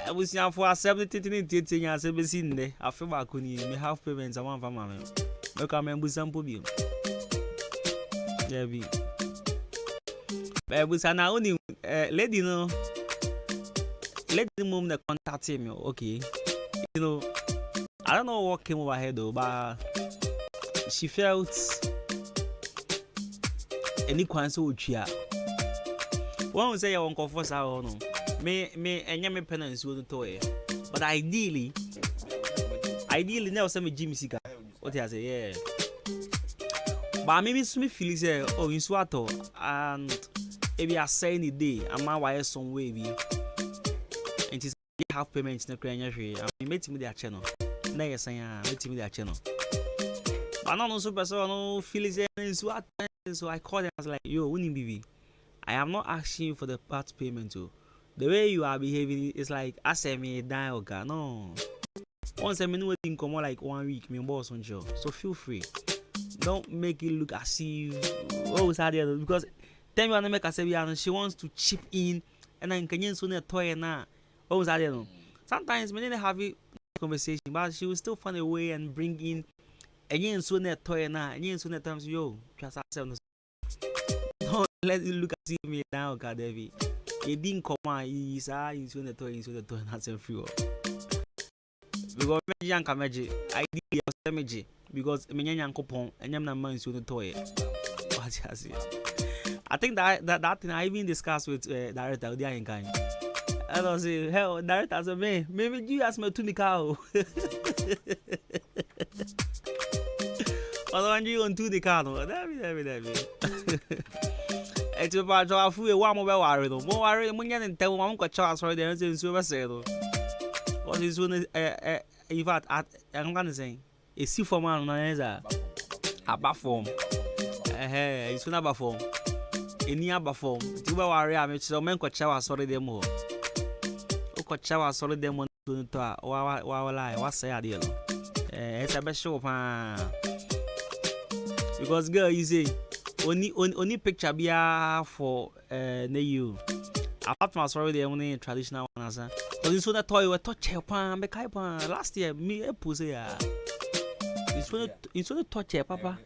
I was young for 17 years. I've seen there. I feel like I me half payments. I want for my look, I remember some problem. Yeah, but an only lady, no, let the mom that contact me. Okay, you know, I don't know what came over her though, but she felt any counsel with you. One say your uncle for our no. Me and me penance wouldn't toy. But ideally now some Jimmy Sika. What I say, yeah. But maybe some feel say, oh, in Swato, and if you are saying the day, and my wife some way be. And it's half payments in the crane. I meet me their channel. Nay, say, meet me their channel. But not so person, no feelings in Swat. So I called them, I was like, yo, winning BB. I am not asking you for the part payment too. The way you are behaving is like I say me die or no. Once a minute waiting come like 1 week, me boss on show. So feel free. Don't make it look as if was had because tell me wanna make a she wants to chip in and then can you soon a toy and now. What was that? Sometimes we didn't have a conversation, but she will still find a way and bring in again soon a toy and now again soon at times yo just ourselves. Don't let it look as if me now, God David. It didn't come out, he's soon the toy, and that's a few. Because young Kamaji, I did your semaji because many young coupon and young man soon the toy. I think that thing I even discussed with director of the Ahenkan. I don't say, hell, director as a man, maybe you ask me to the cow. Although you on to the car, David. It's about our food, one more worry, more worry, and tell one got Charles right there and so said. What is soon, in fact, I'm going to say, a sea for man, a bathform. It's soon a bathform. In near bathform, to worry, I'm so men got shower sorry them more. Oh, got shower sorry them on to our lie, what's say, dear? It's a best show, because girl, you say, only picture be for you. Apart from sorry, the only traditional one as because it's one toy we touch pan be kai pan last year me a pussy ya. It's one touch papa.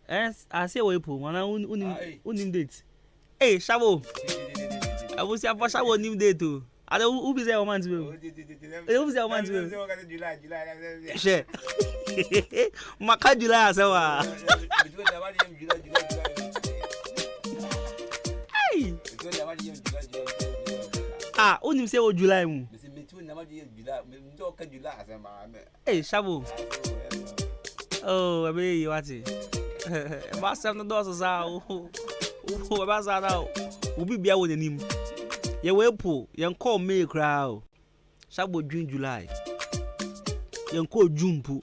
Yes, I say we put one unim date. Hey, Shabo. I was here for Shabo nim date too. I don't who be there man to. Who be there man to. Share. Maka July sawa. Hey. Ah, unim say o July mu. Hey, Shabo. Oh, I mean, what it? Mas no does sa o ba sa na o bi bia wo nanim. Ye we po, ye call May crowd. Shabo June July. Ye call June po.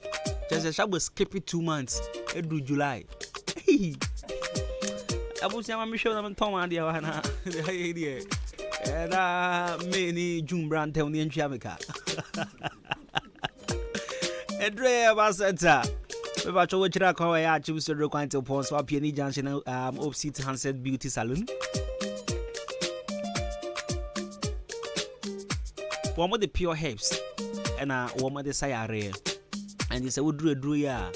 Just Shabo skip it 2 months. E do July. Hey. Abu say am show na ton ade wa na. Hey there. Many June brand tell me Jamaica. Edre Basetta. We watch over Chira Kawaya, choose to require to pause for Penny Junction, Opposite Hanset Beauty Salon. One of the pure herbs and one of the sayare. And it's a wood drew ya.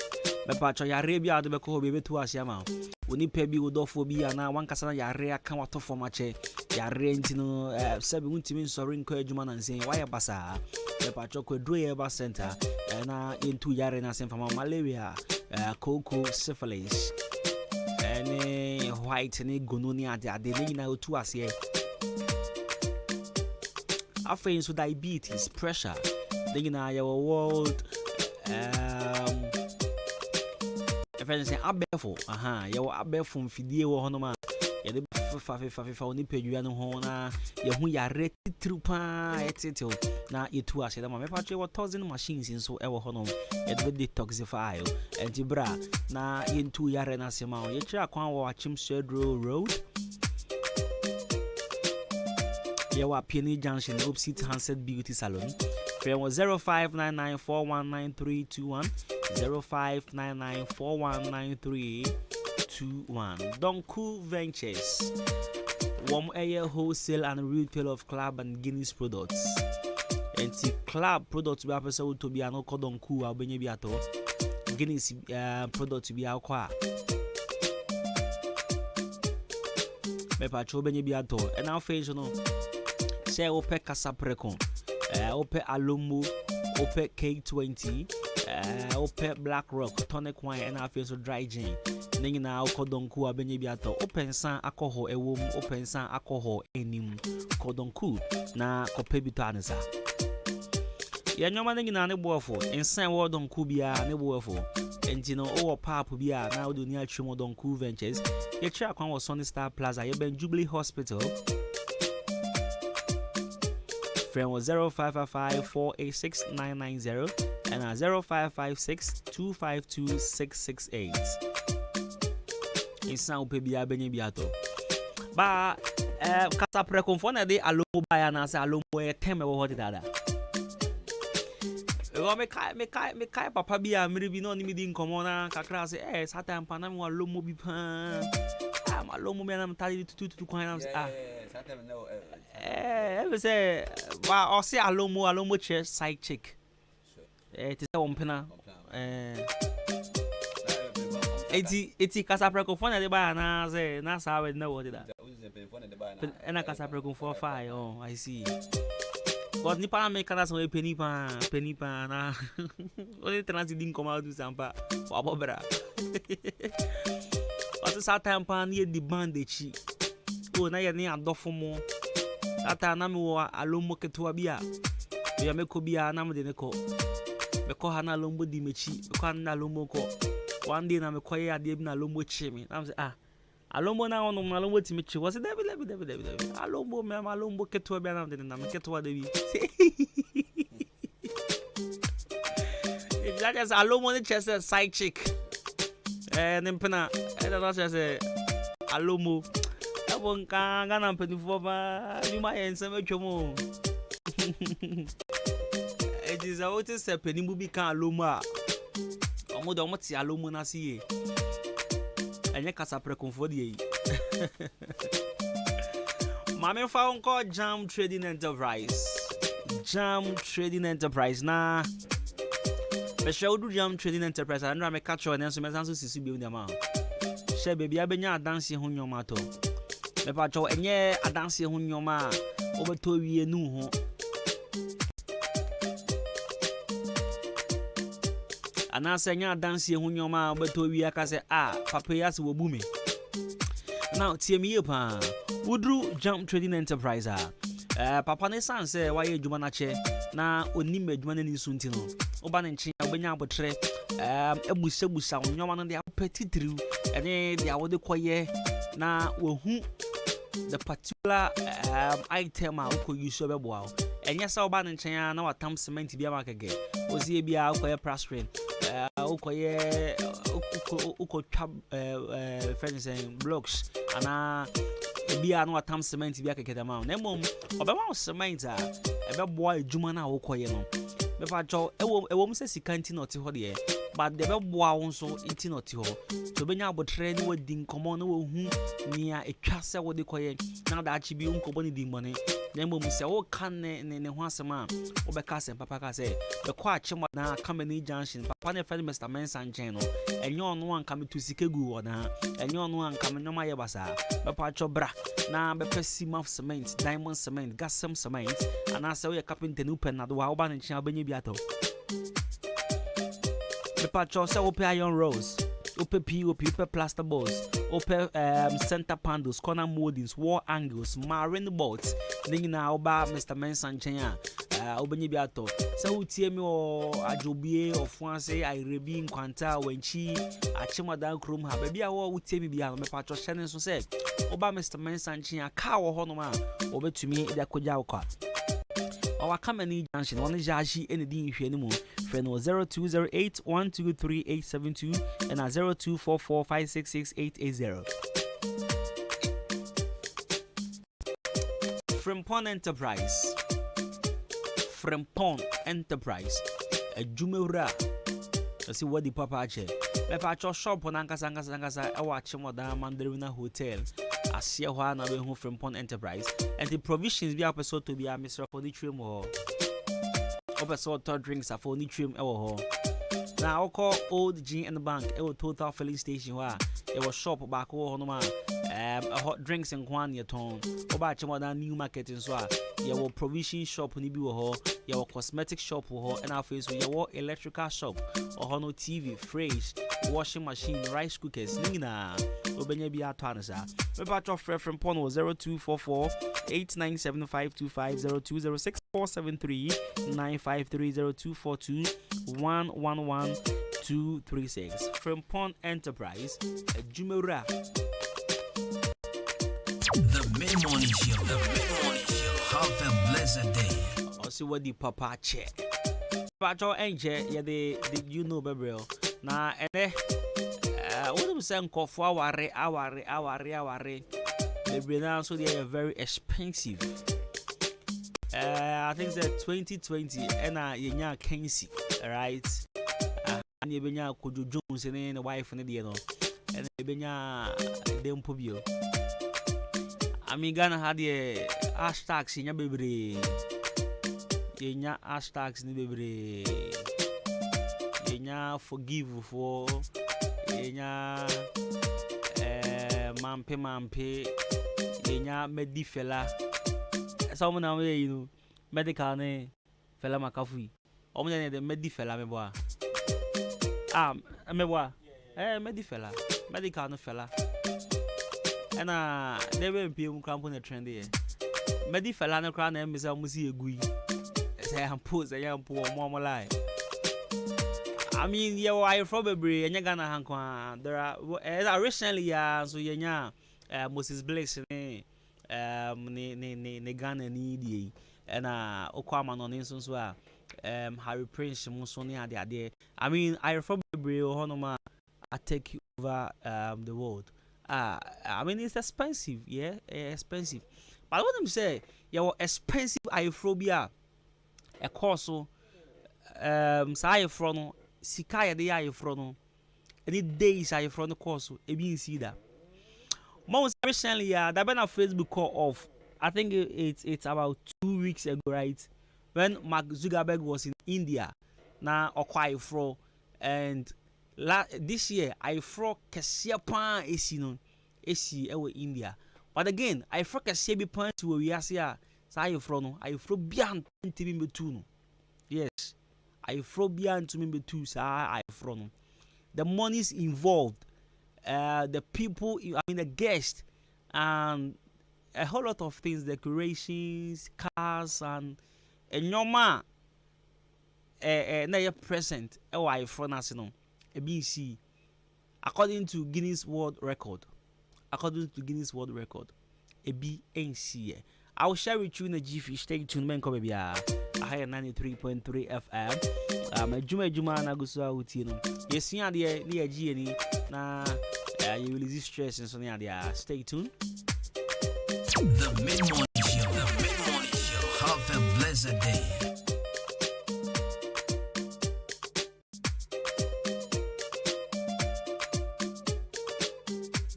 But Pacho Arabia, the Bako baby to us, Yama. When you pay me with phobia now, one casana yarea come out for my chair. Ya rent, 17 sorry, encouragement and saying, why a bassa? The Pachoco Drew Center, and into Yarena sent from malaria, cocoa, syphilis, and white and gononia, the Lina to us here. Affairs with diabetes, pressure, then our world. If I say abefo, you are from Fidio Honoma. You fafa only pay you no hona. You ya reti trupa etc. Now you two are said, my patch what 1,000 machines in so ever honum. It will detoxify and Jibra. Now into Yarena Sema, you try to watch him Road. You are Penny Junction, Opposite Hanset Beauty Salon. Frame was 0599419321. 0599419321. Donku Ventures. Warm air wholesale and retail of club and Guinness products. And the club products we have sold to be an oko Donku or Benyabiato. Guinness products to be our qua. Mepacho Benyabiato. And our face, you know. Say Ope Casaprecon. Ope Alumbo. Ope K20. Ope Black Rock, tonic wine, and I feel so dry gin. Then now Kodonku Abenyabiato, open san alcohol, a womb, open san alcohol, enim Kodonku, na Copebitanza. Ya no man in a boyful, and San Wardon Kubia, and a boyful, and you know, all Papubia, now do near Chimodonku Ventures. Your track one was Sunny Star Plaza, you been Jubilee Hospital. Friend was 0555-486-990 and 0556-252-668. In San Pebia Benyabiato. But Catapre confona de Alomo by an as Alomo a teme or what dada. me kai papa bi a mere bi no ni mi di nkomo na kakra say satan pa na me wa lomo bi pa ma lomo me na me tali tutu kwan na satan no we say wa o say alomo che side chick ti say wompena eti kasa preko phone de ba na say na sa we na what that na kasa preko for fire I see. But ni pa me kana so penny pa na only transit din come out do sampa wa bobra what is that time pa ni di band chi o na ye ni adofo mo ata na me wo alomo keto bia ya me ko bia na me de ne ko me ko ha na lombo di mechi me ko na lombo ko one day na me ko ye ade bi na lombo chi me na say alombo na ono na alombo ti mechi was debi alombo me alombo keto bia na de na me keto debi if that is alombo ni chest side chick nempena that is alombo ebo nka ga na mpedifo ba bi ma ye nsem atwomo it is what is penimu bi kan alombo a omo de omo ti alombo na siye enye kasa prekonfo de yi mame fa onko Jam Trading Enterprise na be shawdu Jam Trading Enterprise andra me catch on enso mesanso sisu bi unda ma she baby abenya adanse ho nyoma to me pa cho enye adanse ho nyoma obeto wie nu ho anase enye adanse ho nyoma obeto wie aka se papa ya se wobu me now tie me pa wudru Jam Trading Enterprise papa ne sanse waye adwuma na che na onim adwuma na ni sunti no oba ne nche obenya abotre ebusa nyoma no de apetitiriu ene de awode koye na wohu the particular item a uko use obeboa enye sa oba ne nche na watam cement bia makege ozie bia ukoye plastering ukoye uko twa fencing blocks ana bia no watam cement bia keke ma na mom obema cement ebeboa adwuma na ukoye no me fa cho ewo mse sikanti no te ho de but the beboa won so inti no te ho so benya abotre ni wadi nkomo na wo hu nia etwa se wo de koye na da achi bi nkobo ni di mbone na mom se wo kan ne ho asema wo be ka se papa ka se be kwa achi mo na company junction papa ne fa Mr. Mensa nchen no enye ono anka me to sikegu wo na enye ono anka me nyoma ye basa be pa cho bra na be pesi maf cement diamond cement gasem cement ana se wo ye carpenter no pen na do wa oba ne nchen abenye bi ato be pa cho se wo pe iron rods ope POP, ope plaster boards, ope center panels, corner moldings, wall angles, marine boards. Then na oba Mr. Mensa nchenya obenye biato. Se utie me o ajobie of France I rebi nkwanta wenchi achimada krom ha bia wo utie me bia me patcho shene so se oba Mr. Mensa nchenya ka wo ho no ma obetumi ida koja okwa. Our company junction one jaji any din hwe ni mu friend 0208123872 and 0244566880. Frimpon Enterprise a jumura see what the papa che me pa cho shop on ankasa e watch moda Mandarina Hotel asia ho na be hu Frimpon Enterprise and the provisions be episode to be a Mr. for the trim ho episode third drinks are for the trim e ho now call Old G and the bank e total filling station wa e was shop back ho no ma hot drinks and kwan ye ton oba che moda new market in so ye wo provision shop ni bi ho ye wo cosmetic shop ho and our face ye wo electrical shop ho no TV fridge washing machine rice cookers nina obenya bi ato anasa me pa cho frefrem pon 0244 897525 0206473953 0242111236 Frimpon Enterprise Jumera. The mid-morning show. Have a blessed day. Also, what the papa che. Pacho enje ya the you know Gabriel. Na what am saying? Kofu aware. The now so they are very expensive. I think it's 2020 and yenya Kensi, right? And yenya Kojo Jones and the wife and the and yenya Dempobio. I mean, Ghana had the hashtags in your baby. Yenya hashtags in the baby. Yenya forgive for yenya mampe yenya medifela. Someone away, you know, medical ne fella makafui. Omne the medifela me boa. Me boa. Medifela. Medical no fella. And they were in PM cramp on the trend here. Medifela no crown and Miss Musi Gui. Say I'm pose a young poor mama lie. I mean, you're probably and you're gonna hang. There are recently, so you're Moses Blaze. Ne Ghana ni and Okwama no instance where Harry Prince Musoni had the idea. I mean, I probably honoma I take over the world. I mean it's expensive, yeah, expensive. But what I'm saying, your expensive aerophobia a course Sayafrono, Sikaya de Ayafrono, any days Ayafrono course, a being see that. Most recently, there been a Facebook call off. I think it's about 2 weeks ago, right? When Mark Zuckerberg was in India, now Okwai Fro, and this year I fro Kasiapa Esino, Esi ewe India. But again, I fro Kasiebe Pan to Yasia, Say Frono, I fro beyond 20 member. Yes, I fro beyond 2 member 2, I frono. The money's involved. The people, I mean the guests, and a whole lot of things, decorations, cars, and normal present. I front us no a BC according to Guinness World Record. According to Guinness World Record, a BNC. I will share with you in the GF. Stay tuned, man. Come here. I have 93.3 FM. Juma Nagusa Utino. Yes, you are the GNE. Now, you will resist stress and so there. Stay tuned. The mid-morning show. The mid-morning show. Have a blessed day.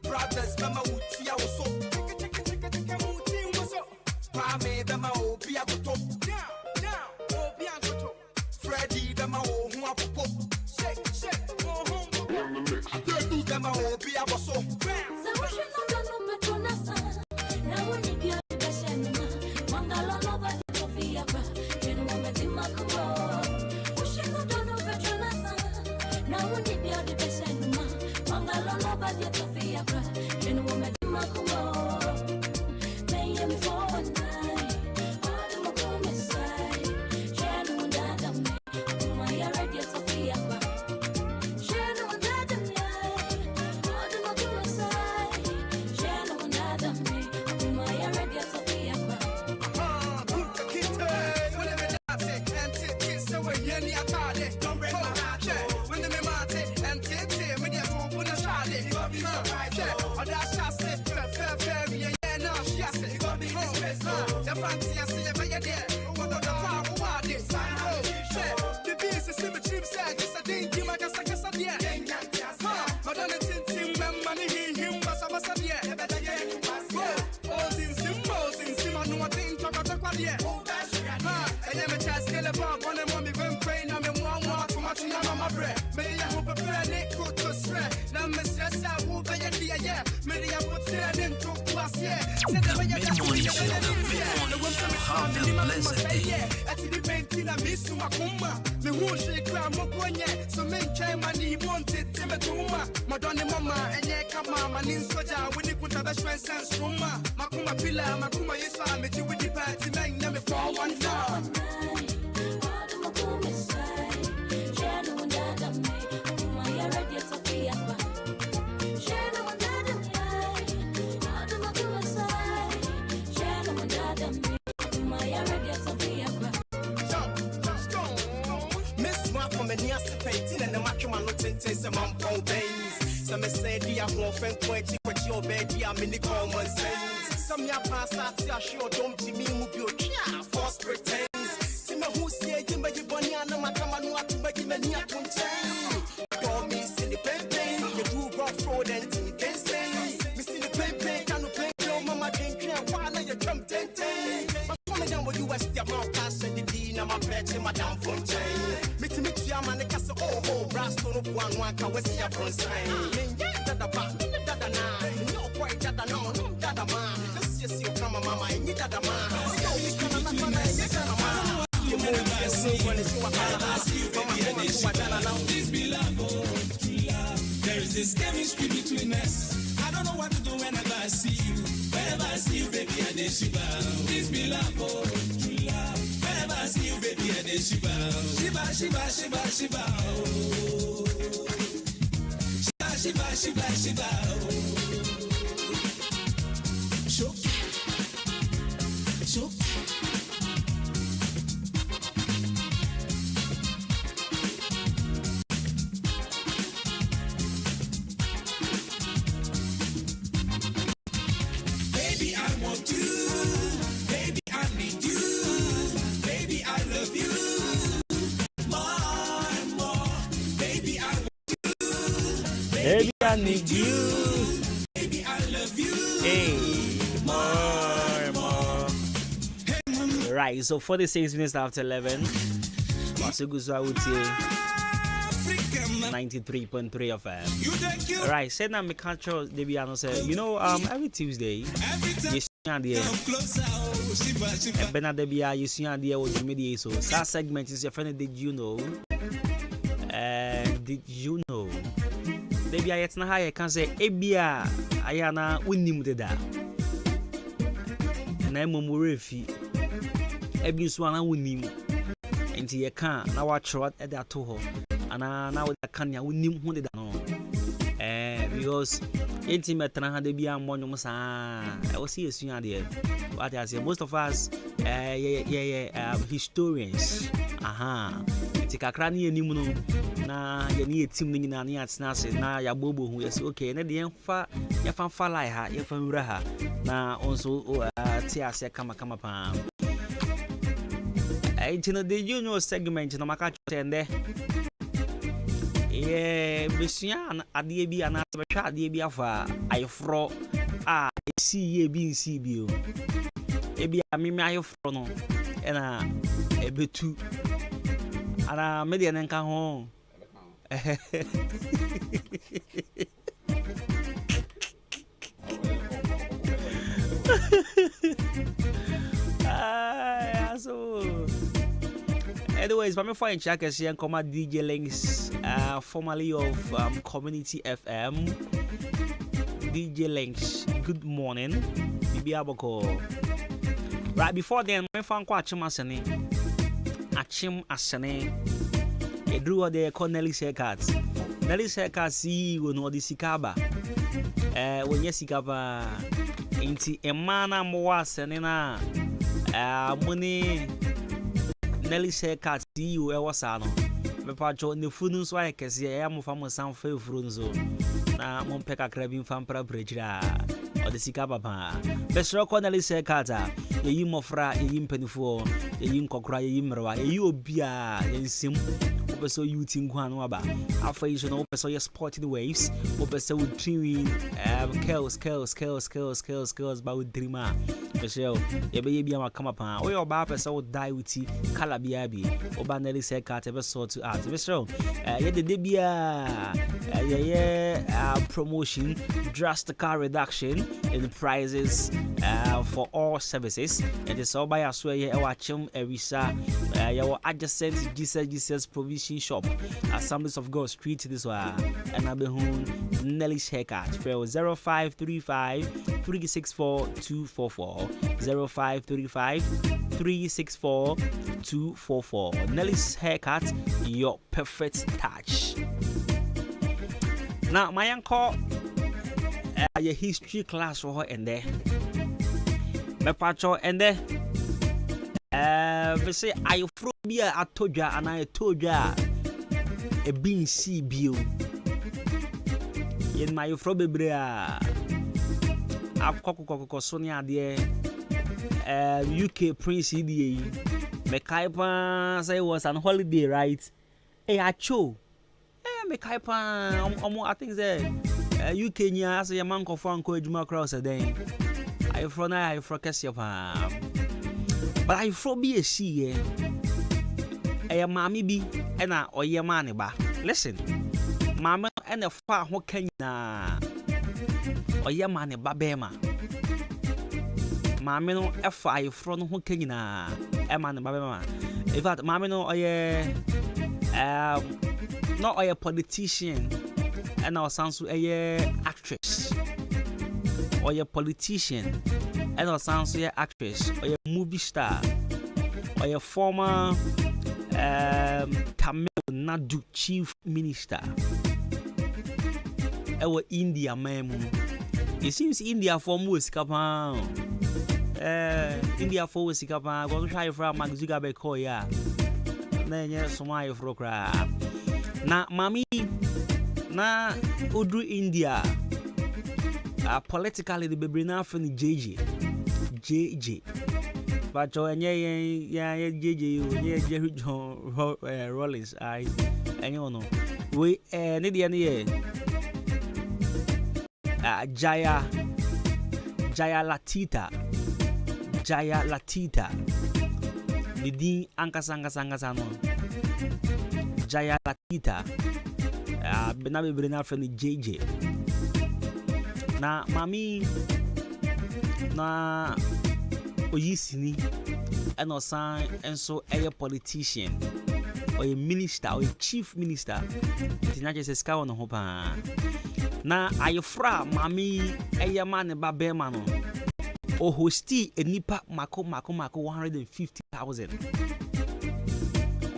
Brothers, Mama Uti, I was so. Pame, Bama, Obi, I go to. Freddy, Bama, who I pop. Shake, go home. I tell you, Bama, Obi, I was so. some ya pass out, see, I sure don't see me move your chair. False pretense. Tima who say, you may be bonny, and I'm a come and what to make him a near contain. Don't miss in the pain, you do rough road and they say, Miss in the pain, can you play your mama drink here? Why not you come ten? But coming down with you, West, your mouth, pass the dean, I'm a pet, Madame Fontaine. Meet me to your man, the castle, oh, brass, no one can see a front sign. Dada ba, dada na, no boy dada no, no dada ma. This is your mama, mama, and you dada ma. So you come and mama, and you dada ma. You move your soul when it's your This be love, oh, true love. There is this chemistry between us. I don't know what to do whenever I see you. Whenever I see you, baby, I dey shiver. This be love, oh, true love. Whenever I see you, baby, I dey shiver. Shiver, shiver, shiver, shiver, oh. Shiva, Shiva, Shiva, Shook, shook. Baby, I want you. Baby, I need you. Baby, I love you. More and more. Baby, I want Baby, I need you. Baby, I love you. Hey, more. Right, so 46 minutes after 11. Masuguzu Awutie 93.3 of FM. Right, said na me control Debiano say, you know, every Tuesday, you see idea. And Benadebia, you see idea with media. So that segment is your friend. Did you know? Did you know? Debi ayet na high can say ebia ayana unim deda na emomurefi ebi so ana unim enti ye kan na wa chro e da to ho ana na we kan ya unim hu deda no because enti metra ha debi amonyum sa e wo see esu ade what I say most of us historians enti kakra na enim no na ye ni etim ni na ni atena ase na ya bobo hu yes okay na de yemfa lai ha yemfa wura ha na onso ti ase kama pa no the junior segment no maka tende besia ade bi ana betwa ade bi afa ayefro esi ye bi nsi bi o ebi amimi ayefro no na ebetu ana media nka ho so anyways, I'm fine check as you come DJ Links, formerly of Community FM. DJ Links, good morning. Bibi Aboko. Right before then, my fan kwa Achim Asane. A drew the Nelly's haircuts. Nelly's haircuts see when all the Sikaba. When you Sikaba into a mana more senena money Nelly's haircuts see you ever sano. Me pacho ni funus wa kesi ya mo famo san fe frunzo. Na mo peka krabin fam pra brejira. O de Sikaba pa. Besro ko Nelly's haircuts ye yi mofra ye yi mpanifo ye yi nkokora ye yi mrewa ye yi obia ye nsim. So you think one waba after you know so you sport in the waves so with dreaming curls but with dreamer so you be am come up or your bar so die with color biabi oba Nelly say cat ever saw to art so yeah the debia promotion drastic reduction in prices for all services and it's all by as well you watching Erisa your adjacent Jesus provision shop Assemblies of God Street this one and Abehun Nelly's haircut for 0535 364 244 0535 364 244 Nelly's haircut, your perfect touch. Now my uncle your history class for her and there my patrol and there we say I phobia I told ya and I told ya a bean sea bill in my phobia akoko so ne ade UK Prince EDA me kai pa say was on holiday, right? Hey, acho me kai pa I think say UK nya as your man ko fan ko adwuma cross den I from kese pa but I from be a see mami bi na oye man ba listen mama na fa ho kanyina oye man ba bema mami no efa ifro no ho kanyina man ba bema in fact mami no oye not oye politician and our sounds actress or your politician and our sounds actress or your movie star or your former Tamil Nadu chief minister our India memo. It seems India for Muskapa India for Muskapa go try from Magzuga Beko ya then yes my frokra na mami na Udru India politically the baby na from JJ but Jerry John Rollins I know we need Jaya Latita Nidi Ankasanga no Jaya Latita benabe brena from the JJ na mami na oyisini and osan enso a politician or a minister or a chief minister tina just ska no ho pa na ayefra mami man ba be ma no o hosti enipa mako 150,000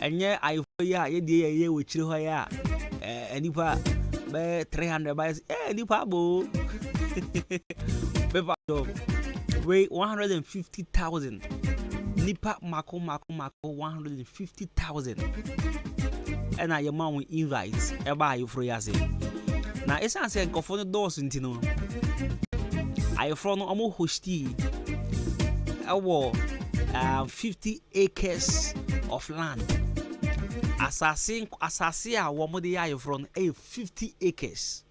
enye ayefra ya ye de ye wo chire ho ya enipa be 300 by enipa bo pepa do we 150,000 nipa mako 150,000 and I man we invite eba ayefra ya say na esa say nkofo no dos ntino ayefra no omo hosti ewo 50 acres of land assassin a wo mo de ayefra no 50 acres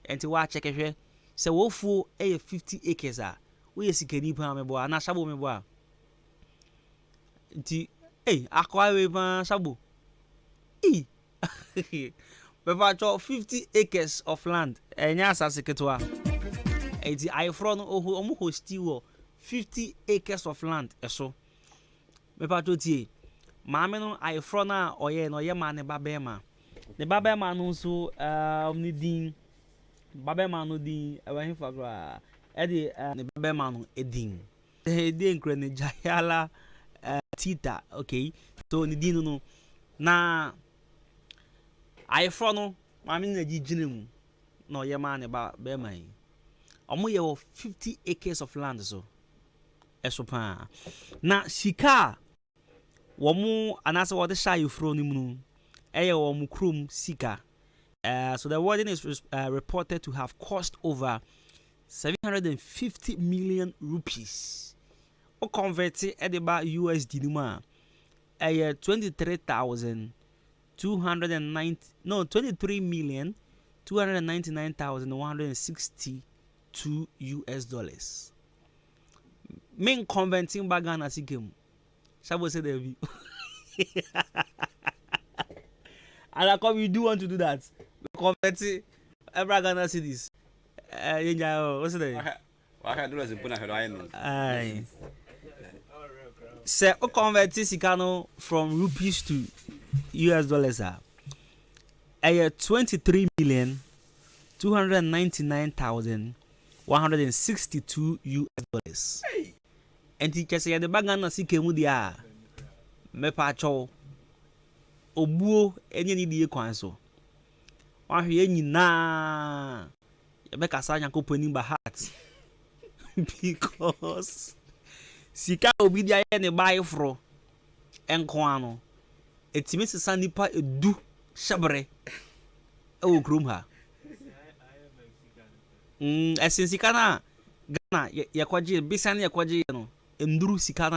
enti wa check hwe se wo fu 50 acres a we sikani pa me bo ana sabo me bo a nti akwa we pa sabo Beba 50 acres of land enya asase ketwa enti ayefro no omo hosti wo 50 acres of land eso beba tie maame no ayefro na oye no ye ma ne babema no so ni din babema no din ewa fagra edi ne babema no edin de nkre ne jayala tita okay so ni din no na ayefro no mami na gigine mu na oye ma ne ba be man omo ye 50 acres of land so eso pa na sika womu anase wo de sha ayefro ni mu eye womu krum sika so the wedding is reported to have cost over 750 million rupees o convert it edeba USD ni ma eye 23,299,162 US dollars. Main converting bagana sikem. Shabo say there be. And I come you do want to do that. Converting every Ghana cities. What's the name? Say o converting sikano from rupees to US dollars are 23,299,162 US dollars. And he just say the bagana sikemu dia me pa cho obuo enye ni die kwan so. Wa hwe nyina ye be kasa Yakopani ba heart because sika obi dia ye ne buy fro enko ano etimi sesa nipa edu shabre e wo krom ha esin sika na Ghana yakwaji bisani yakwaji no enduru sika